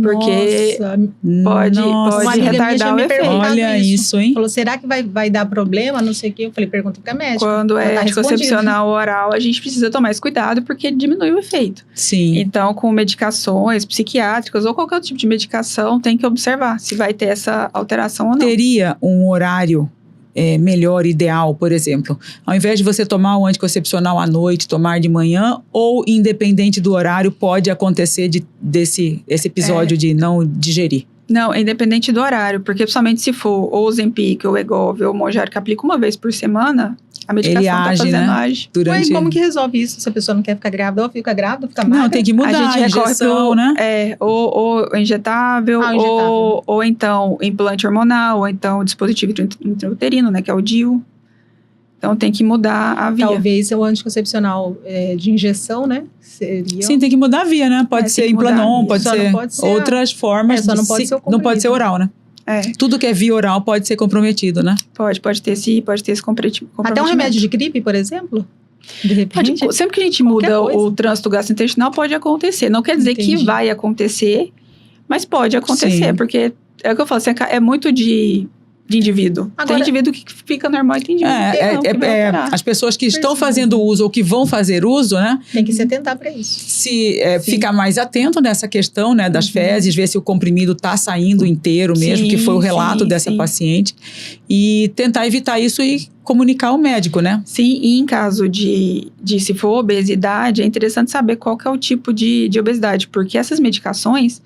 Porque Nossa, pode uma amiga minha retardar tinha o me efeito. perguntado Olha isso, hein? Falou, será que vai dar problema? Não sei o quê. Eu falei, pergunta pra médica. Quando Ela é tá anticoncepcional oral, a gente precisa tomar esse cuidado porque diminui o efeito. Sim. Então, com medicações psiquiátricas ou qualquer outro tipo de medicação, tem que observar se vai ter essa alteração ou não. Teria um horário melhor, ideal, por exemplo, ao invés de você tomar o anticoncepcional à noite, tomar de manhã, ou independente do horário, pode acontecer esse episódio de não digerir? Não, é independente do horário, porque principalmente se for ou Ozempic, ou Wegovy, ou Mounjaro, que aplica uma vez por semana, a medicação Ele tá age, fazendo né? age. Mas como que resolve isso? Se a pessoa não quer ficar grávida, ou fica grávida, ou fica magra? Não, tem que mudar A gente recorre injeção, né? ou injetável, ou então implante hormonal, ou então dispositivo intrauterino, né, que é o DIU. Então tem que mudar a via. Talvez o anticoncepcional de injeção, né? Seria... Sim, tem que mudar a via, né? Pode ser implanon, pode ser outras formas. Só não pode ser o não pode ser oral, né? Tudo que é via oral pode ser comprometido, né? Pode ter esse comprometimento. Até um remédio de gripe, por exemplo? De repente? Sempre que a gente muda o trânsito gastrointestinal, pode acontecer. Não quer dizer que vai acontecer, mas pode acontecer. Sim. Porque é o que eu falo, é muito de indivíduo. Agora, tem indivíduo que fica normal e tem indivíduo que não. As pessoas que estão fazendo uso ou que vão fazer uso, né? Tem que se atentar para isso. Ficar mais atento nessa questão, né, das fezes, ver se o comprimido está saindo inteiro mesmo, que foi o relato dessa paciente, e tentar evitar isso e comunicar ao médico, né? Sim, e em caso de se for obesidade, é interessante saber qual que é o tipo de obesidade, porque essas medicações,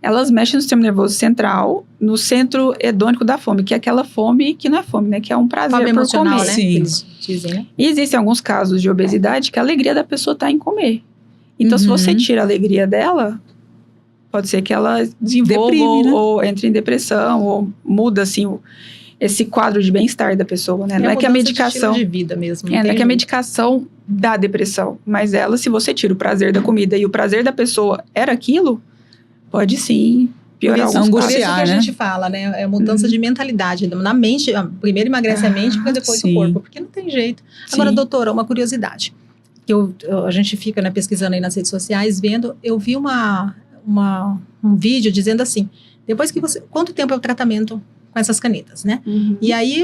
elas mexem no sistema nervoso central, no centro hedônico da fome, que é aquela fome que não é fome, né? Que é um prazer fome por emocional, comer. Né? Sim. Eles dizem, né? E existem alguns casos de obesidade que a alegria da pessoa está em comer. Então, se você tira a alegria dela, pode ser que ela desenvolva Deprime, né? ou entre em depressão, ou muda, assim, esse quadro de bem-estar da pessoa, né? Não é que a medicação... de vida mesmo. Não é que a medicação dá depressão, mas ela, se você tira o prazer da comida e o prazer da pessoa era aquilo... Pode sim piorar alguns Por isso que né? a gente fala, né? É mudança de mentalidade. Na mente, primeiro emagrece a mente, depois o corpo. Porque não tem jeito. Agora, doutora, uma curiosidade. Que a gente fica, né, pesquisando aí nas redes sociais, vendo. Eu vi um vídeo dizendo assim, depois que você... Quanto tempo é o tratamento com essas canetas, né? E aí,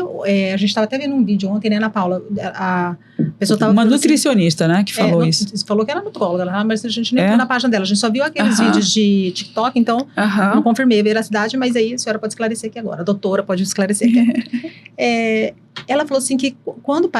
a gente estava até vendo um vídeo ontem, né, Ana Paula? A pessoa estava... Uma nutricionista, assim, né, que falou isso. Falou que era nutróloga, mas a gente nem entrou na página dela. A gente só viu aqueles vídeos de TikTok, então não confirmei a veracidade, mas aí a senhora pode esclarecer aqui agora. A doutora pode esclarecer aqui agora. Ela falou assim que quando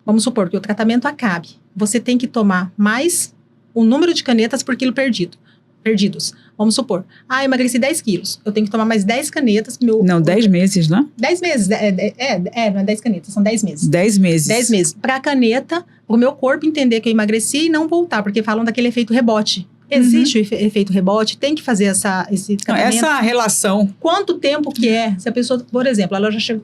vamos supor que o tratamento acabe, você tem que tomar mais o número de canetas por quilo perdidos. Vamos supor, emagreci 10 quilos. Eu tenho que tomar mais 10 canetas. 10 meses, né? 10 meses. Não é 10 canetas, são 10 meses. 10 meses. 10 meses. Para a caneta, o meu corpo entender que eu emagreci e não voltar, porque falam daquele efeito rebote. Existe o efeito rebote, tem que fazer esse tratamento. Essa relação. Quanto tempo que é? Se a pessoa, por exemplo,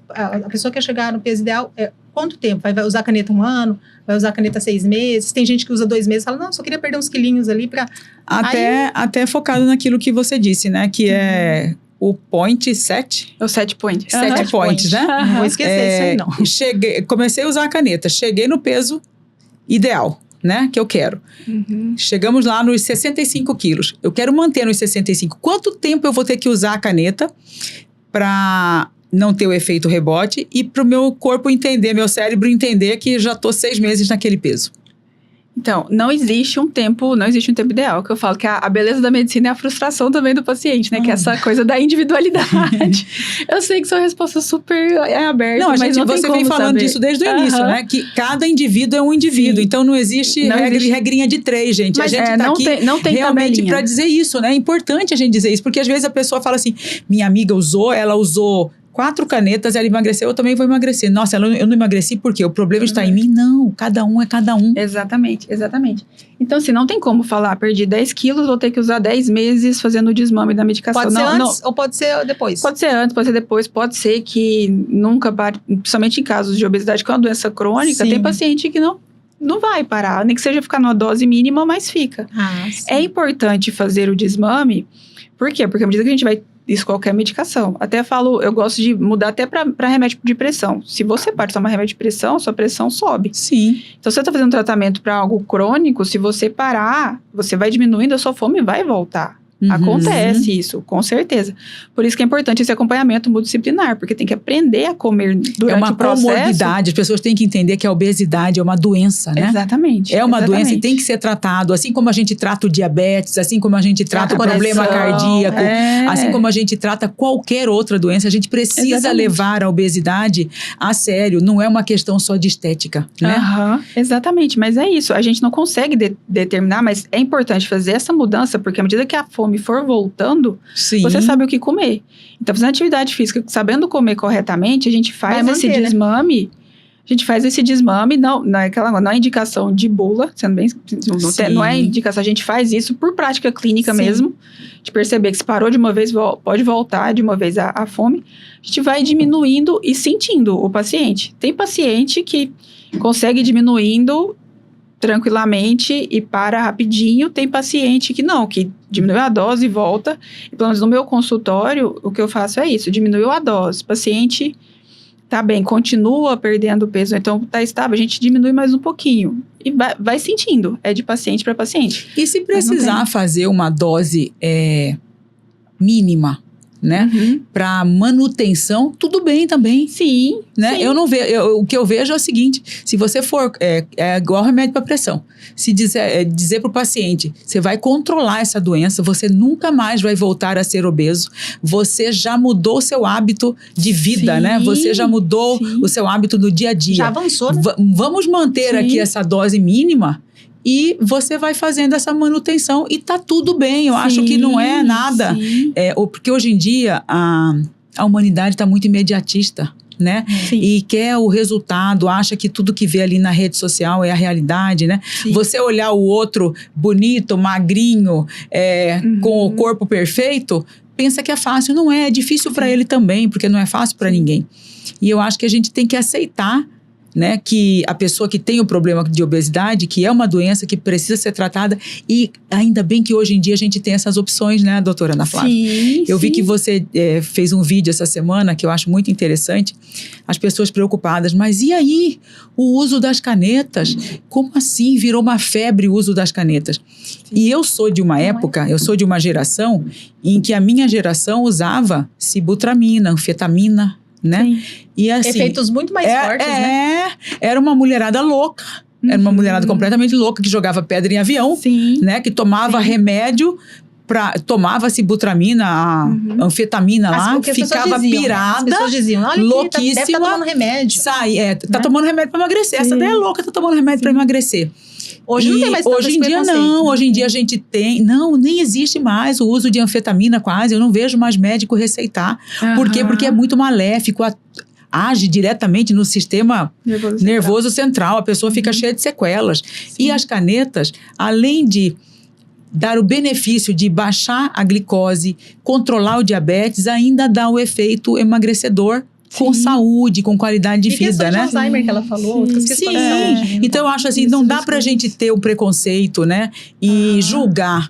a pessoa quer chegar no peso ideal, quanto tempo? Vai usar a caneta 1 ano? Vai usar a caneta 6 meses? Tem gente que usa 2 meses e fala, não, só queria perder uns quilinhos ali para... Até focado naquilo que você disse, né? Que é... O point 7? O 7 point. 7 points, né? Não vou esquecer isso aí, não. Comecei a usar a caneta. Cheguei no peso ideal, né? Que eu quero. Chegamos lá nos 65 quilos. Eu quero manter nos 65. Quanto tempo eu vou ter que usar a caneta para não ter o efeito rebote e para o meu corpo entender, meu cérebro entender que já estou 6 meses naquele peso? Então, não existe um tempo ideal, que eu falo que a beleza da medicina é a frustração também do paciente, né? Que é essa coisa da individualidade. Eu sei que sua resposta super aberta, mas não tem você como vem falando saber. disso desde o início, né? Que cada indivíduo é um indivíduo, então não existe regrinha de 3, gente. Mas a gente tá aqui não tem realmente para dizer isso, né? É importante a gente dizer isso, porque às vezes a pessoa fala assim, minha amiga ela usou 4 canetas, ela emagreceu, eu também vou emagrecer. Nossa, eu não emagreci por quê? O problema está em mim? Não, cada um é cada um. Exatamente. Então, assim, não tem como falar, perdi 10 quilos, vou ter que usar 10 meses fazendo o desmame da medicação. Pode ser antes ou pode ser depois? Pode ser antes, pode ser depois, pode ser que nunca pare, principalmente em casos de obesidade, que é uma doença crônica, tem paciente que não vai parar, nem que seja ficar numa dose mínima, mas fica. É importante fazer o desmame, por quê? Porque à medida que a gente vai isso qualquer medicação. Até falo, eu gosto de mudar até para remédio de pressão. Se você para de tomar remédio de pressão, sua pressão sobe. Sim. Então, se você está fazendo tratamento para algo crônico, se você parar, você vai diminuindo, a sua fome vai voltar. Acontece isso, com certeza. Por isso que é importante esse acompanhamento multidisciplinar, porque tem que aprender a comer durante o processo. É uma comorbidade, as pessoas têm que entender que a obesidade é uma doença, né? Exatamente. É uma doença e tem que ser tratado, assim como a gente trata o diabetes, assim como a gente trata o problema cardíaco, assim como a gente trata qualquer outra doença, a gente precisa levar a obesidade a sério, não é uma questão só de estética, né? Exatamente, mas é isso, a gente não consegue determinar, mas é importante fazer essa mudança, porque à medida que a fome for voltando, você sabe o que comer. Então, fazendo atividade física, sabendo comer corretamente, a gente faz esse desmame. A gente faz esse desmame, não é indicação de bula, sendo bem, não é indicação, a gente faz isso por prática clínica mesmo, de perceber que se parou de uma vez, pode voltar de uma vez a fome, a gente vai diminuindo e sentindo o paciente. Tem paciente que consegue diminuindo tranquilamente e para rapidinho, tem paciente que não, que diminuiu a dose e volta, e pelo menos no meu consultório, o que eu faço é isso, diminuiu a dose, paciente tá bem, continua perdendo peso, então tá estável, a gente diminui mais um pouquinho, e vai sentindo, é de paciente para paciente. E se precisar fazer uma dose mínima, né? Para manutenção, tudo bem também. Sim. Né? Sim. Eu não vejo, o que eu vejo é o seguinte: se você for, é igual remédio para pressão. Se dizer para o paciente, você vai controlar essa doença, você nunca mais vai voltar a ser obeso, você já mudou o seu hábito de vida, né? Você já mudou o seu hábito do dia a dia. Já avançou, né? Vamos manter aqui essa dose mínima. E você vai fazendo essa manutenção e tá tudo bem. Eu acho que não é nada. Porque hoje em dia a humanidade está muito imediatista, né? E quer o resultado, acha que tudo que vê ali na rede social é a realidade, né? Você olhar o outro bonito, magrinho, com o corpo perfeito, pensa que é fácil. Não é difícil para ele também, porque não é fácil para ninguém. E eu acho que a gente tem que aceitar, né, que a pessoa que tem o problema de obesidade, que é uma doença que precisa ser tratada, e ainda bem que hoje em dia a gente tem essas opções, né, doutora Ana Flávia? Eu vi que você fez um vídeo essa semana que eu acho muito interessante, as pessoas preocupadas, mas e aí o uso das canetas? Como assim virou uma febre o uso das canetas? E eu sou de uma época, eu sou de uma geração em que a minha geração usava sibutramina, anfetamina, né? E assim, efeitos muito mais fortes, né? Era uma mulherada louca. Era uma mulherada completamente louca que jogava pedra em avião, né? Que tomava remédio, tomava sibutramina, anfetamina lá, ficava pirada, as pessoas diziam, olha, louquíssima, deve tá tomando remédio. Tá tomando remédio para emagrecer. Essa daí é louca, tá tomando remédio para emagrecer. Hoje não tem mais tanto hoje em dia não, hoje em dia a gente tem, nem existe mais o uso de anfetamina quase, eu não vejo mais médico receitar. Por quê? Porque é muito maléfico, age diretamente no sistema nervoso central, a pessoa fica cheia de sequelas. E as canetas, além de dar o benefício de baixar a glicose, controlar o diabetes, ainda dá o efeito emagrecedor, com saúde, com qualidade de vida, né? E Alzheimer que ela falou, outras questões de saúde. Então eu acho assim, não dá pra gente ter um preconceito, né? E julgar,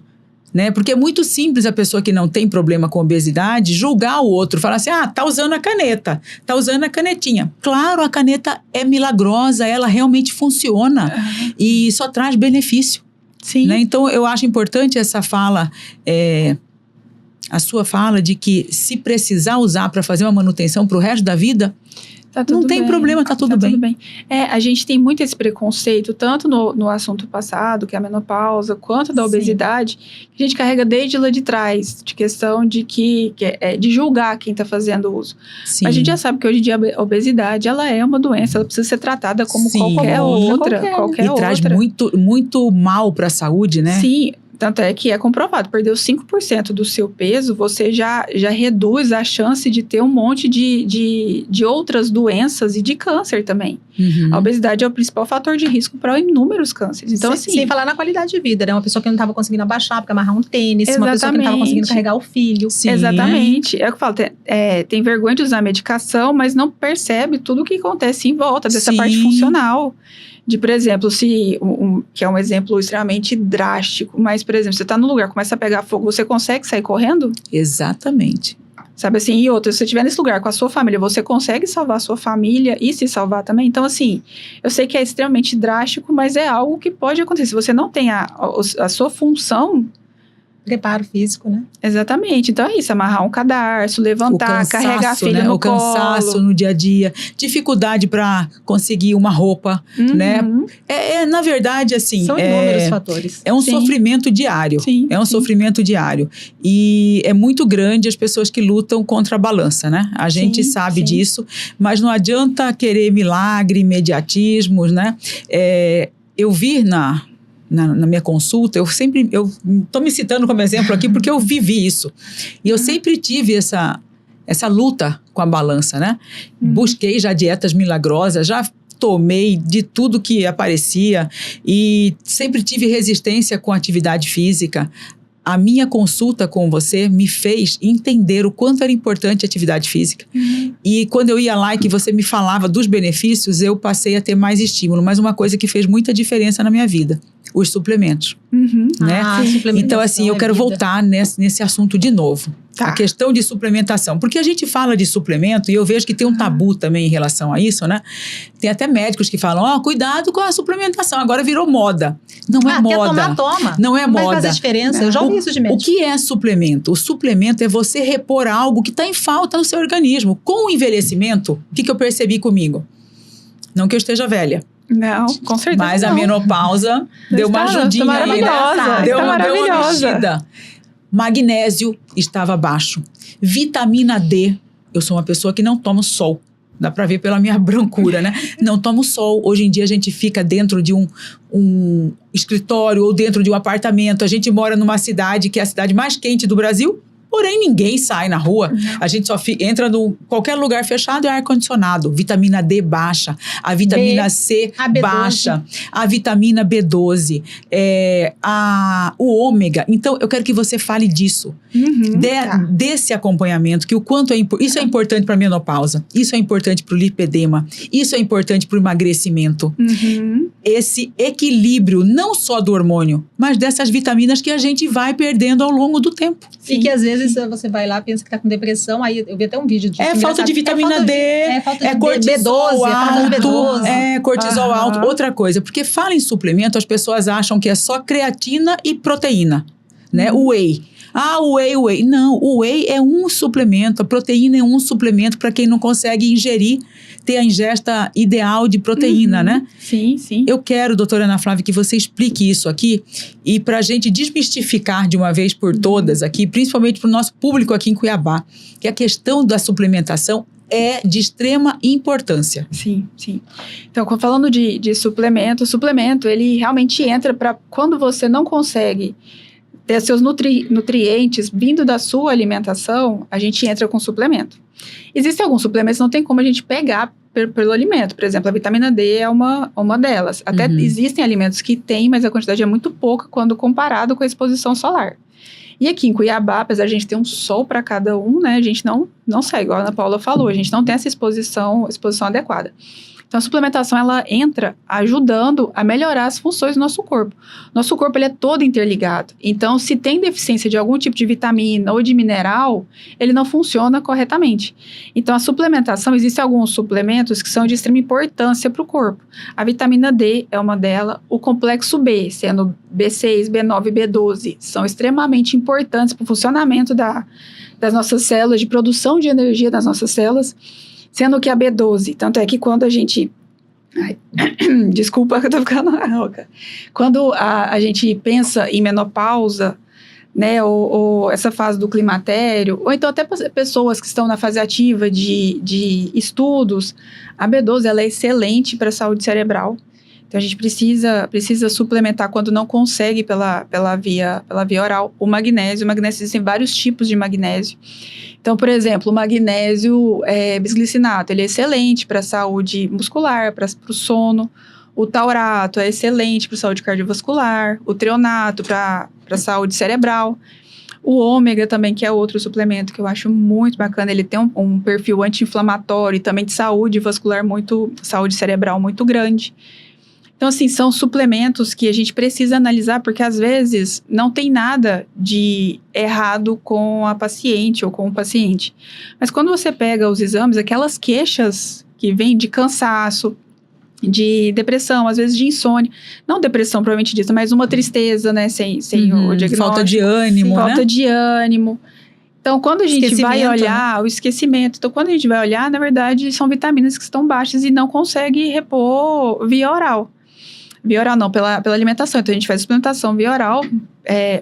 né? Porque é muito simples a pessoa que não tem problema com obesidade julgar o outro, falar assim, tá usando a caneta, tá usando a canetinha. Claro, a caneta é milagrosa, ela realmente funciona e só traz benefício. Né? Então eu acho importante essa fala, a sua fala de que se precisar usar para fazer uma manutenção para o resto da vida, não tem problema, tá tudo bem. A gente tem muito esse preconceito, tanto no assunto passado, que é a menopausa, quanto da obesidade, que a gente carrega desde lá de trás, de questão de de julgar quem está fazendo uso. Mas a gente já sabe que hoje em dia a obesidade, ela é uma doença, ela precisa ser tratada como qualquer outra. E traz muito, muito mal para a saúde, né? Sim. Tanto é que é comprovado, perdeu 5% do seu peso, você já reduz a chance de ter um monte de outras doenças e de câncer também. A obesidade é o principal fator de risco para inúmeros cânceres. Então, sem falar na qualidade de vida, né? Uma pessoa que não estava conseguindo abaixar porque amarrar um tênis, uma pessoa que não estava conseguindo carregar o filho. Exatamente. É o que eu falo, tem vergonha de usar a medicação, mas não percebe tudo o que acontece em volta dessa parte funcional. Por exemplo, que é um exemplo extremamente drástico, mas, por exemplo, você está no lugar, começa a pegar fogo, você consegue sair correndo? Exatamente. Sabe assim, e outra, se você estiver nesse lugar com a sua família, você consegue salvar a sua família e se salvar também? Então, assim, eu sei que é extremamente drástico, mas é algo que pode acontecer. Se você não tem a sua função, Preparo físico, né? Exatamente. Então é isso, amarrar um cadarço, levantar, carregar a filha no colo. O cansaço no dia a dia, dificuldade para conseguir uma roupa, né? Na verdade, assim... São inúmeros fatores. É um sofrimento diário. Sim, sofrimento diário. E é muito grande as pessoas que lutam contra a balança, né? A gente sabe disso, mas não adianta querer milagre, imediatismos, né? Eu vi na minha consulta, eu estou me citando como exemplo aqui porque eu vivi isso. E eu sempre tive essa luta com a balança, né? Busquei já dietas milagrosas, já tomei de tudo que aparecia e sempre tive resistência com a atividade física. A minha consulta com você me fez entender o quanto era importante a atividade física. E quando eu ia lá e que você me falava dos benefícios, eu passei a ter mais estímulo. Mas uma coisa que fez muita diferença na minha vida, os suplementos. Né? Então, assim, eu quero voltar nesse assunto de novo. A questão de suplementação. Porque a gente fala de suplemento e eu vejo que tem um tabu também em relação a isso, né? Tem até médicos que falam, cuidado com a suplementação, agora virou moda. Não é moda. Quer tomar, toma. Não é moda. Vai fazer diferença, eu já ouvi isso de médico. O que é suplemento? O suplemento é você repor algo que está em falta no seu organismo. Com o envelhecimento, o que eu percebi comigo? Não que eu esteja velha. Não, com certeza mas a menopausa deu uma ajudinha aí, né? Deu uma mexida. Magnésio estava baixo. Vitamina D. Eu sou uma pessoa que não tomo sol. Dá pra ver pela minha brancura, né? Não tomo sol. Hoje em dia a gente fica dentro de um escritório ou dentro de um apartamento. A gente mora numa cidade que é a cidade mais quente do Brasil. Porém, ninguém sai na rua. A gente só entra em qualquer lugar fechado e é ar-condicionado. Vitamina D baixa. A vitamina C baixa. A vitamina B12. O ômega. Então, eu quero que você fale disso. Desse acompanhamento. Que o quanto isso é importante para a menopausa. Isso é importante para o lipedema. Isso é importante para o emagrecimento. Esse equilíbrio, não só do hormônio, mas dessas vitaminas que a gente vai perdendo ao longo do tempo. E que às vezes você vai lá, pensa que tá com depressão, aí eu vi até um vídeo disso. Falta de vitamina D, falta de cortisol alto, B12. Cortisol alto. Outra coisa, porque fala em suplemento, as pessoas acham que é só creatina e proteína, né? O whey. O whey. Não, o whey é um suplemento, a proteína é um suplemento para quem não consegue ter a ingesta ideal de proteína, né? Sim. Eu quero, doutora Ana Flávia, que você explique isso aqui e para a gente desmistificar de uma vez por todas aqui, principalmente para o nosso público aqui em Cuiabá, que a questão da suplementação é de extrema importância. Sim. Então, falando de suplemento, o suplemento, ele realmente entra para quando você não consegue ter seus nutrientes vindo da sua alimentação, a gente entra com suplemento. Existem alguns suplementos que não tem como a gente pegar pelo alimento. Por exemplo, a vitamina D é uma delas. Até existem alimentos que tem, mas a quantidade é muito pouca quando comparado com a exposição solar. E aqui em Cuiabá, apesar de a gente ter um sol para cada um, né, a gente não sai, igual a Ana Paula falou, a gente não tem essa exposição adequada. Então, a suplementação, ela entra ajudando a melhorar as funções do nosso corpo. Nosso corpo, ele é todo interligado. Então, se tem deficiência de algum tipo de vitamina ou de mineral, ele não funciona corretamente. Então, a suplementação, existem alguns suplementos que são de extrema importância para o corpo. A vitamina D é uma delas. O complexo B, sendo B6, B9 e B12, são extremamente importantes para o funcionamento das nossas células, de produção de energia das nossas células. Sendo que a B12, tanto é que quando a gente... desculpa que eu tô ficando rouca. Quando a gente pensa em menopausa, né, ou essa fase do climatério, ou então até pessoas que estão na fase ativa de estudos, a B12 ela é excelente para a saúde cerebral. Então, a gente precisa suplementar quando não consegue pela via oral. O magnésio, existem vários tipos de magnésio. Então, por exemplo, o magnésio bisglicinato, ele é excelente para a saúde muscular, para o sono. O taurato é excelente para a saúde cardiovascular. O treonato para a saúde cerebral. O ômega também, que é outro suplemento que eu acho muito bacana. Ele tem um perfil anti-inflamatório e também de saúde vascular saúde cerebral muito grande. Então, assim, são suplementos que a gente precisa analisar, porque às vezes não tem nada de errado com a paciente ou com o paciente. Mas quando você pega os exames, aquelas queixas que vêm de cansaço, de depressão, às vezes de insônia. Não depressão, provavelmente dita, mas uma tristeza, né? Sem o diagnóstico. Falta de ânimo, né? Falta de ânimo. Então, quando a gente vai olhar, né? o esquecimento. Então, quando a gente vai olhar, na verdade, são vitaminas que estão baixas e não consegue repor via oral. Via oral não, pela alimentação. Então, a gente faz suplementação via oral,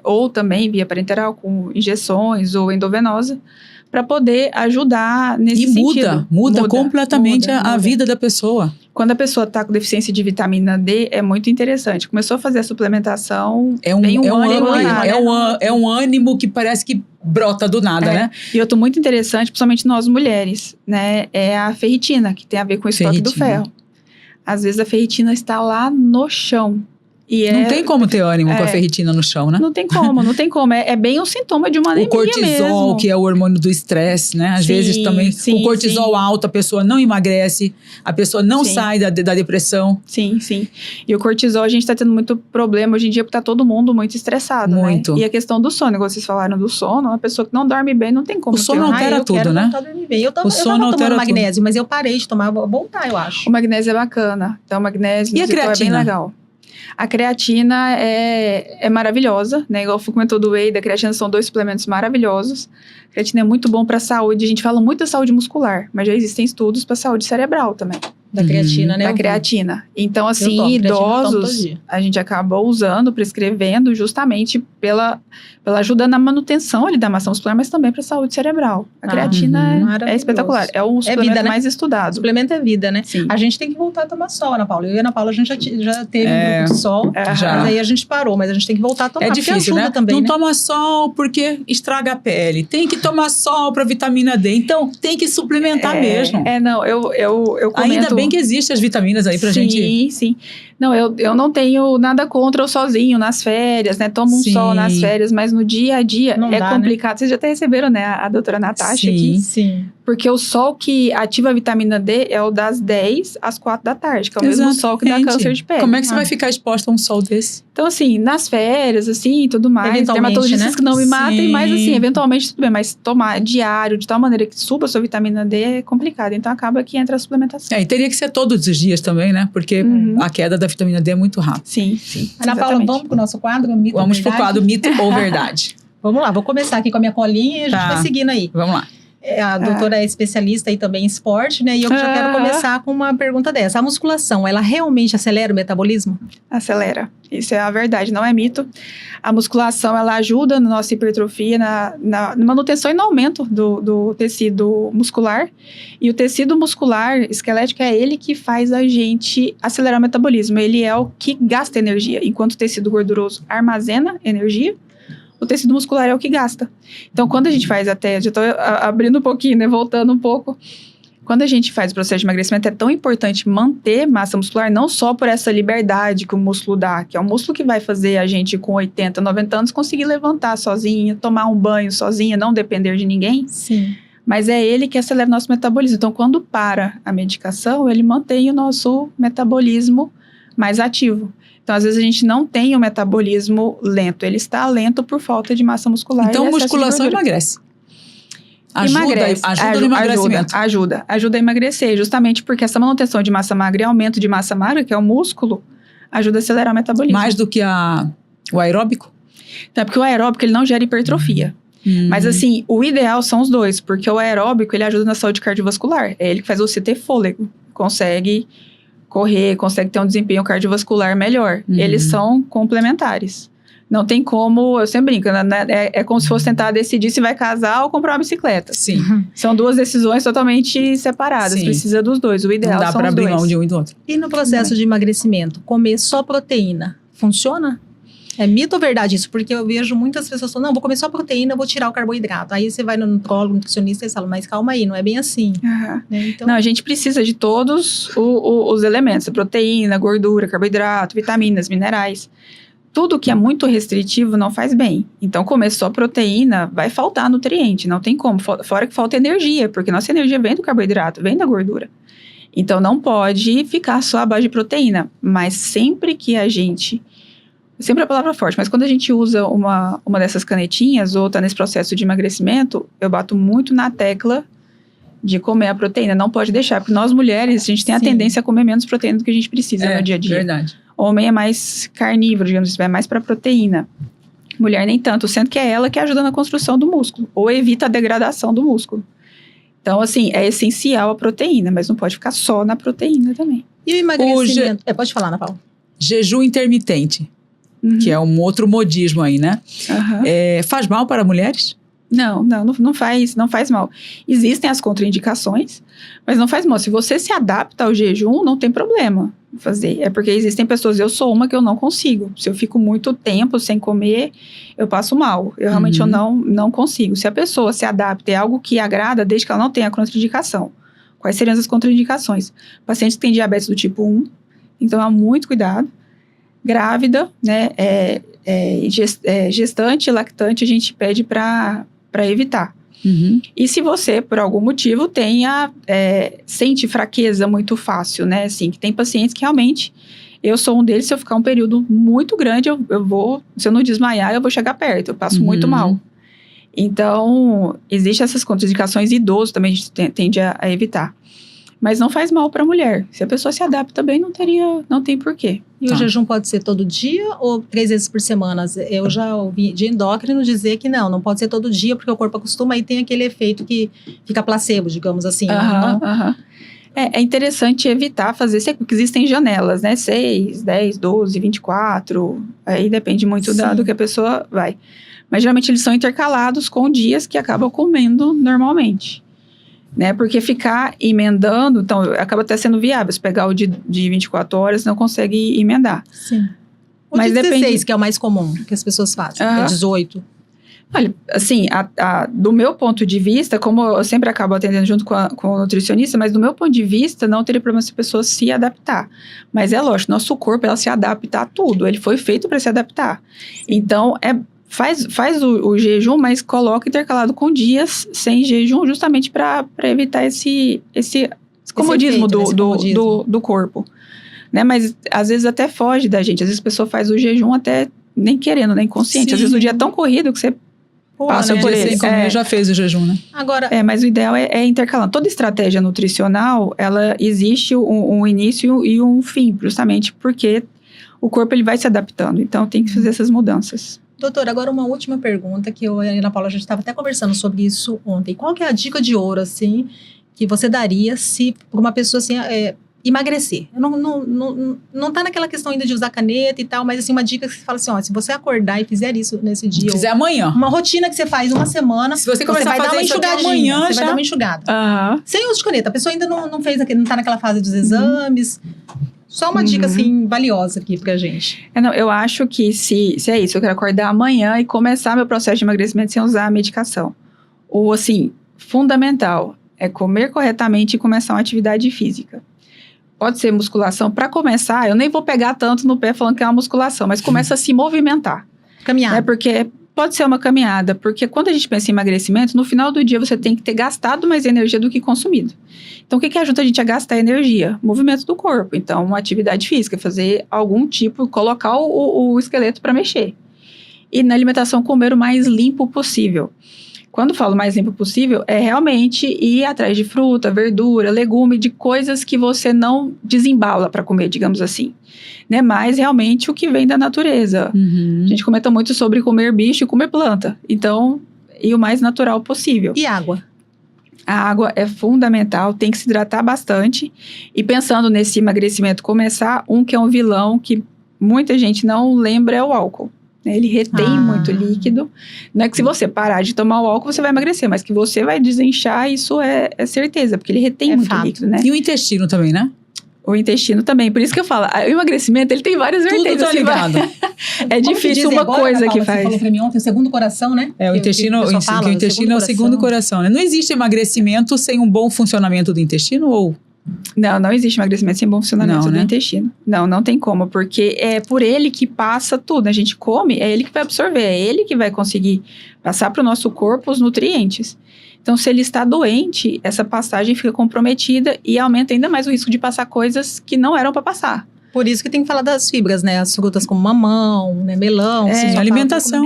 ou também via parenteral, com injeções ou endovenosa, para poder ajudar nesse sentido. Muda completamente a vida da pessoa. Quando a pessoa está com deficiência de vitamina D, é muito interessante. Começou a fazer a suplementação, é um ânimo que parece que brota do nada, né? E outro muito interessante, principalmente nós mulheres, né? É a ferritina, que tem a ver com o estoque do ferro. Às vezes a ferritina está lá no chão. Não tem como ter ânimo com a ferritina no chão, né? Não tem como. É bem um sintoma de uma anemia mesmo. O cortisol, que é o hormônio do estresse, né? Às vezes também, o cortisol alto, a pessoa não emagrece, a pessoa não sai da depressão. Sim. E o cortisol, a gente tá tendo muito problema hoje em dia, porque tá todo mundo muito estressado, muito. Né? E a questão do sono, igual vocês falaram do sono, uma pessoa que não dorme bem, não tem como. O sono altera tudo, né? Eu tava tomando magnésio, mas eu parei de tomar, vou voltar, eu acho. O magnésio é bacana. Então, o magnésio e a creatina? É bem legal. A creatina é maravilhosa, né? Igual o comentou do whey, da creatina são 2 suplementos maravilhosos. A creatina é muito bom para a saúde. A gente fala muito da saúde muscular, mas já existem estudos para saúde cerebral também. Da creatina, né? Da creatina. Então, assim, idosos, a gente acabou usando, prescrevendo, justamente pela ajuda na manutenção ali da massa muscular, mas também para a saúde cerebral. A creatina é espetacular. É o suplemento vida, mais estudado. O suplemento é vida, né? Sim. A gente tem que voltar a tomar sol, Ana Paula. Eu e a Ana Paula, a gente já teve um grupo de sol, mas aí a gente parou, mas a gente tem que voltar a tomar. É difícil, ajuda né? Também, não né? toma sol porque estraga a pele. Tem que tomar sol para vitamina D. Então, tem que suplementar mesmo. Eu comento... Ainda bem que existem as vitaminas aí pra gente. Sim. Não, eu não tenho nada contra eu sozinho nas férias, né? Tomo um sol nas férias, mas no dia a dia não dá, complicado. Né? Vocês já até receberam, né? A doutora Natasha aqui. Sim. Porque o sol que ativa a vitamina D é o das 10 às 4 da tarde, que é o mesmo sol que dá câncer de pele. Como é que você vai ficar exposta a um sol desse? Então, assim, nas férias, assim, tudo mais. Dermatologistas, né? Que não me matem, mas assim, eventualmente tudo bem. Mas tomar diário, de tal maneira que suba a sua vitamina D é complicado. Então, acaba que entra a suplementação. E teria que ser todos os dias também, né? Porque a queda da vitamina D é muito rápida. Sim. Ana Paula, vamos pro nosso quadro, Mito ou Verdade? Vamos pro quadro Mito ou Verdade. Vamos lá, vou começar aqui com a minha colinha e a gente vai seguindo aí. Vamos lá. A doutora é especialista aí também em esporte, né? E eu já quero começar com uma pergunta dessa. A musculação, ela realmente acelera o metabolismo? Acelera. Isso é a verdade, não é mito. A musculação, ela ajuda na nossa hipertrofia, na manutenção e no aumento do tecido muscular. E o tecido muscular esquelético é ele que faz a gente acelerar o metabolismo. Ele é o que gasta energia, enquanto o tecido gorduroso armazena energia. O tecido muscular é o que gasta. Então, quando a gente faz já estou abrindo um pouquinho, né, voltando um pouco. Quando a gente faz o processo de emagrecimento, é tão importante manter massa muscular, não só por essa liberdade que o músculo dá, que é um músculo que vai fazer a gente com 80, 90 anos conseguir levantar sozinha, tomar um banho sozinha, não depender de ninguém. Sim. Mas é ele que acelera o nosso metabolismo. Então, quando para a medicação, ele mantém o nosso metabolismo mais ativo. Então, às vezes, a gente não tem o metabolismo lento. Ele está lento por falta de massa muscular. Então, musculação emagrece. Ajuda no emagrecimento. Ajuda a emagrecer. Justamente porque essa manutenção de massa magra e aumento de massa magra, que é o músculo, ajuda a acelerar o metabolismo. Mais do que o aeróbico? Então, porque o aeróbico, ele não gera hipertrofia. Mas, assim, o ideal são os dois. Porque o aeróbico, ele ajuda na saúde cardiovascular. É ele que faz você ter fôlego. Consegue correr, consegue ter um desempenho cardiovascular melhor. Eles são complementares. Não tem como, eu sempre brinco, né? É como se fosse tentar decidir se vai casar ou comprar uma bicicleta. Sim. São duas decisões totalmente separadas. Sim. Precisa dos dois. O ideal não dá são pra os abrir dois. mão de um e do outro. E no processo de emagrecimento, comer só proteína, funciona? É mito ou verdade isso? Porque eu vejo muitas pessoas falando, não, vou comer só proteína, vou tirar o carboidrato. Aí você vai no nutrólogo, nutricionista e fala, mas calma aí, não é bem assim. Né? Então... Não, a gente precisa de todos os elementos. Proteína, gordura, carboidrato, vitaminas, minerais. Tudo que é muito restritivo não faz bem. Então, comer só proteína vai faltar nutriente, não tem como. Fora que falta energia, porque nossa energia vem do carboidrato, vem da gordura. Então, não pode ficar só à base de proteína. Mas sempre que a gente... Sempre a palavra forte, mas quando a gente usa uma dessas canetinhas ou tá nesse processo de emagrecimento, eu bato muito na tecla de comer a proteína. Não pode deixar, porque nós mulheres, a gente tem a Sim. tendência a comer menos proteína do que a gente precisa no dia a dia. Verdade. Homem é mais carnívoro, digamos assim, vai mais para proteína. Mulher nem tanto, sendo que é ela que ajuda na construção do músculo, ou evita a degradação do músculo. Então, assim, é essencial a proteína, mas não pode ficar só na proteína também. E o emagrecimento? Pode falar, Ana Paula. Jejum intermitente, que é um outro modismo aí, né? Aham. Faz mal para mulheres? Não faz mal. Existem as contraindicações, mas não faz mal. Se você se adapta ao jejum, não tem problema fazer. É porque existem pessoas, eu sou uma que eu não consigo. Se eu fico muito tempo sem comer, eu passo mal. Eu realmente eu não consigo. Se a pessoa se adapta, é algo que agrada, desde que ela não tenha contraindicação. Quais seriam as contraindicações? Pacientes que têm diabetes do tipo 1, então há muito cuidado. Grávida, né, gestante, lactante, a gente pede para evitar. E se você, por algum motivo, sente fraqueza muito fácil, né? Assim, que tem pacientes que realmente, eu sou um deles, se eu ficar um período muito grande, eu vou, se eu não desmaiar, eu vou chegar perto, eu passo muito mal. Então, existem essas contraindicações, idosos também a gente tende a evitar. Mas não faz mal para a mulher. Se a pessoa se adapta bem, não tem porquê. E o jejum pode ser todo dia ou 3 vezes por semana? Eu já ouvi de endócrino dizer que não pode ser todo dia, porque o corpo acostuma e tem aquele efeito que fica placebo, digamos assim. É interessante evitar fazer, porque existem janelas, né? 6, 10, 12, 24, aí depende muito do que a pessoa vai. Mas geralmente eles são intercalados com dias que acabam comendo normalmente. Né? Porque ficar emendando, então acaba até sendo viável. Se pegar o de 24 horas, não consegue emendar. Sim. O Mas de 16, depende, que é o mais comum, que as pessoas fazem, é 18. Olha, assim, do meu ponto de vista, como eu sempre acabo atendendo junto com o nutricionista, mas do meu ponto de vista, não teria problema se a pessoa se adaptar. Mas é lógico, nosso corpo, ela se adapta a tudo. Ele foi feito para se adaptar. Então, faz o jejum, mas coloca intercalado com dias sem jejum, justamente para evitar esse comodismo do corpo. Né? Mas às vezes até foge da gente. Às vezes a pessoa faz o jejum até nem querendo, nem consciente. Às vezes o dia é tão corrido que você passa por ele. Já fez o jejum, né? Agora, mas o ideal é intercalando. Toda estratégia nutricional, ela existe um início e um fim, justamente porque o corpo ele vai se adaptando. Então tem que fazer essas mudanças. Doutora, agora uma última pergunta, que eu e a Ana Paula, a gente estava até conversando sobre isso ontem. Qual que é a dica de ouro, assim, que você daria se uma pessoa, assim, emagrecer? Não tá naquela questão ainda de usar caneta e tal, mas, assim, uma dica que você fala assim, se você acordar e fizer isso nesse dia... Fizer amanhã. Uma rotina que você faz uma semana... Se você começar a fazer isso amanhã, você vai dar uma enxugada. Sem uso de caneta. A pessoa ainda não tá naquela fase dos exames... Só uma dica, assim, valiosa aqui pra gente. Eu acho que se é isso, eu quero acordar amanhã e começar meu processo de emagrecimento sem usar a medicação. Ou, assim, fundamental é comer corretamente e começar uma atividade física. Pode ser musculação. Para começar, eu nem vou pegar tanto no pé falando que é uma musculação, mas começa a se movimentar. Caminhar. Né? Porque pode ser uma caminhada, porque quando a gente pensa em emagrecimento, no final do dia você tem que ter gastado mais energia do que consumido. Então, o que ajuda a gente a gastar energia? Movimento do corpo. Então, uma atividade física, fazer algum tipo, colocar o esqueleto para mexer. E na alimentação, comer o mais limpo possível. Quando falo mais limpo possível, é realmente ir atrás de fruta, verdura, legume, de coisas que você não desembala para comer, digamos assim. Né? Mas realmente o que vem da natureza. A gente comenta muito sobre comer bicho e comer planta. Então, e o mais natural possível. E água? A água é fundamental, tem que se hidratar bastante. E pensando nesse emagrecimento, começar que é um vilão que muita gente não lembra é o álcool. Ele retém muito líquido. Não é que se você parar de tomar o álcool, você vai emagrecer, mas que você vai desinchar, isso é certeza, porque ele retém muito líquido, né? E o intestino também, né? O intestino também. Por isso que eu falo, o emagrecimento, ele tem várias vertentes. Tudo tá ligado. É difícil uma agora, coisa Paula, que faz. Você falou pra mim ontem, o segundo coração, né? O intestino, o intestino é o segundo coração, né? Não existe emagrecimento sem um bom funcionamento do intestino, ou... Não existe emagrecimento sem bom funcionamento do intestino. Não tem como, porque é por ele que passa tudo. A gente come, é ele que vai absorver, é ele que vai conseguir passar para o nosso corpo os nutrientes. Então, se ele está doente, essa passagem fica comprometida e aumenta ainda mais o risco de passar coisas que não eram para passar. Por isso que tem que falar das fibras, né? As frutas como mamão, né? Melão. Sim, alimentação.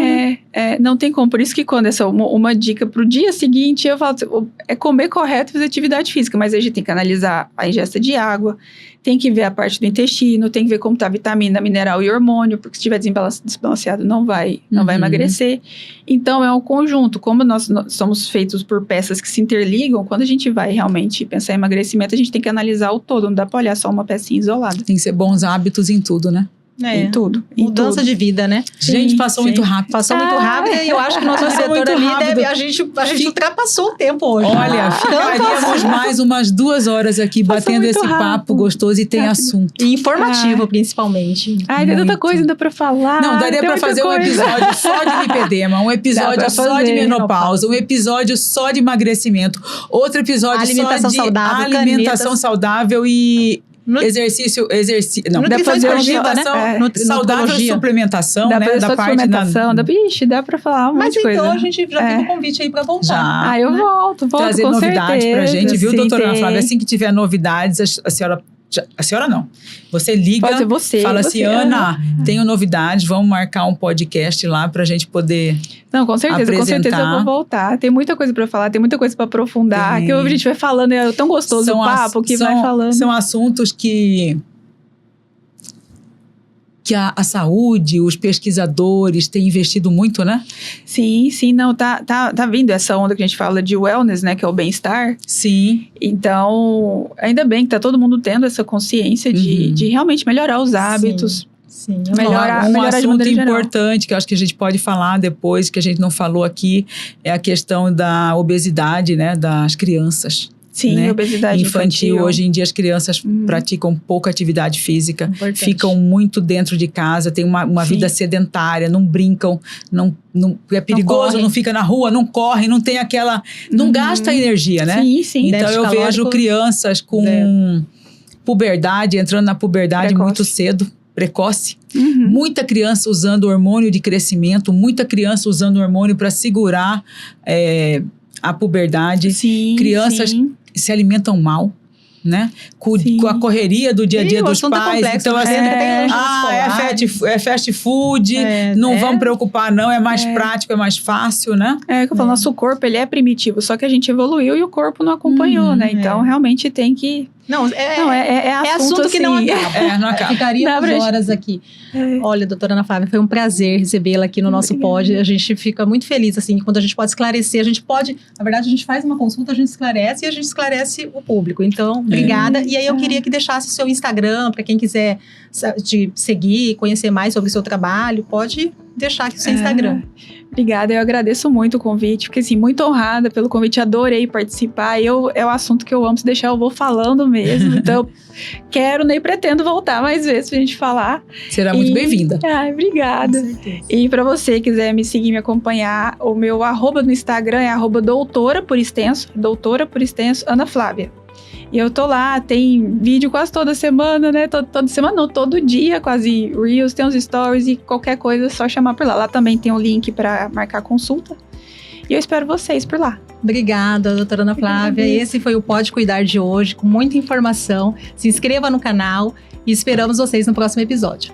Não tem como. Por isso que quando uma dica pro dia seguinte, eu falo, é comer correto e fazer atividade física. Mas a gente tem que analisar a ingesta de água, tem que ver a parte do intestino, tem que ver como tá a vitamina, mineral e hormônio, porque se estiver desbalanceado não vai emagrecer. Então é um conjunto. Como nós somos feitos por peças que se interligam, quando a gente vai realmente pensar em emagrecimento, a gente tem que analisar o todo, não dá pra olhar só uma pecinha isolada. Tem que ser bons hábitos em tudo, né? Em tudo. Mudança de vida, né? Gente, passou muito rápido. Passou muito rápido e eu acho que o nosso diretor ali a gente ultrapassou o tempo hoje. Olha, ficaríamos mais umas 2 horas aqui batendo esse papo gostoso e tem assunto. E informativo, principalmente. Tem tanta coisa ainda pra falar. Não, daria pra fazer um episódio só de lipedema, um episódio só de menopausa, um episódio só de emagrecimento, outro episódio só de alimentação saudável e... exercício, não, dá pra fazer saudável e suplementação, dá né? Da parte dá pra falar um monte de coisa. Mas então a gente já tem um convite aí pra voltar. Eu volto trazer com novidades certeza, pra gente, viu, doutora Ana Flávia? Assim que tiver novidades, a senhora não. Você liga, fala assim, Ana, tenho novidades, vamos marcar um podcast lá pra gente poder com certeza eu vou voltar. Tem muita coisa pra falar, tem muita coisa pra aprofundar, que a gente vai falando, é tão gostoso o papo que vai falando. São assuntos que a saúde, os pesquisadores têm investido muito, né? Sim, não, tá vindo essa onda que a gente fala de wellness, né, que é o bem-estar. Sim. Então, ainda bem que tá todo mundo tendo essa consciência de realmente melhorar os hábitos. Sim. Melhorar assunto importante que eu acho que a gente pode falar depois, que a gente não falou aqui, é a questão da obesidade, né, das crianças. Sim, né? Obesidade infantil. Hoje em dia as crianças praticam pouca atividade física, ficam muito dentro de casa, têm uma vida sedentária, não brincam, não é perigoso, não fica na rua, não corre, não tem aquela... Não gasta energia, né? Sim. Então eu vejo crianças com puberdade, entrando na puberdade muito cedo. Precoce. Muita criança usando hormônio de crescimento, muita criança usando hormônio para segurar a puberdade. Crianças se alimentam mal, né? Com a correria do dia a dia dos pais. Então, assim, é fast food, não vamos preocupar, não, é mais prático, é mais fácil, né? É que eu falo, nosso corpo, ele é primitivo, só que a gente evoluiu e o corpo não acompanhou, né? Então, realmente tem que... É assunto assim, que não acaba. Não acaba. Ficaríamos horas aqui. Olha, doutora Ana Flávia, foi um prazer recebê-la aqui no nosso pod. A gente fica muito feliz, assim, quando a gente pode esclarecer. A gente pode, na verdade, a gente faz uma consulta, a gente esclarece e a gente esclarece o público. Então, obrigada. E aí eu queria que deixasse o seu Instagram, para quem quiser te seguir, conhecer mais sobre o seu trabalho, pode deixar aqui o seu Instagram. Obrigada, eu agradeço muito o convite, fiquei assim, muito honrada pelo convite, adorei participar, é um assunto que eu amo, se deixar eu vou falando mesmo, então quero, nem pretendo voltar mais vezes pra gente falar. Será muito bem-vinda. Obrigada. Com certeza. E pra você que quiser me seguir, me acompanhar, o meu @ no Instagram é @doutora por extenso, Ana Flávia. E eu tô lá, tem vídeo quase toda semana, né? Toda semana não, todo dia, quase Reels, tem uns stories e qualquer coisa é só chamar por lá. Lá também tem um link para marcar consulta. E eu espero vocês por lá. Obrigada, doutora Ana Flávia. Esse foi o Pode Cuidar de hoje, com muita informação. Se inscreva no canal e esperamos vocês no próximo episódio.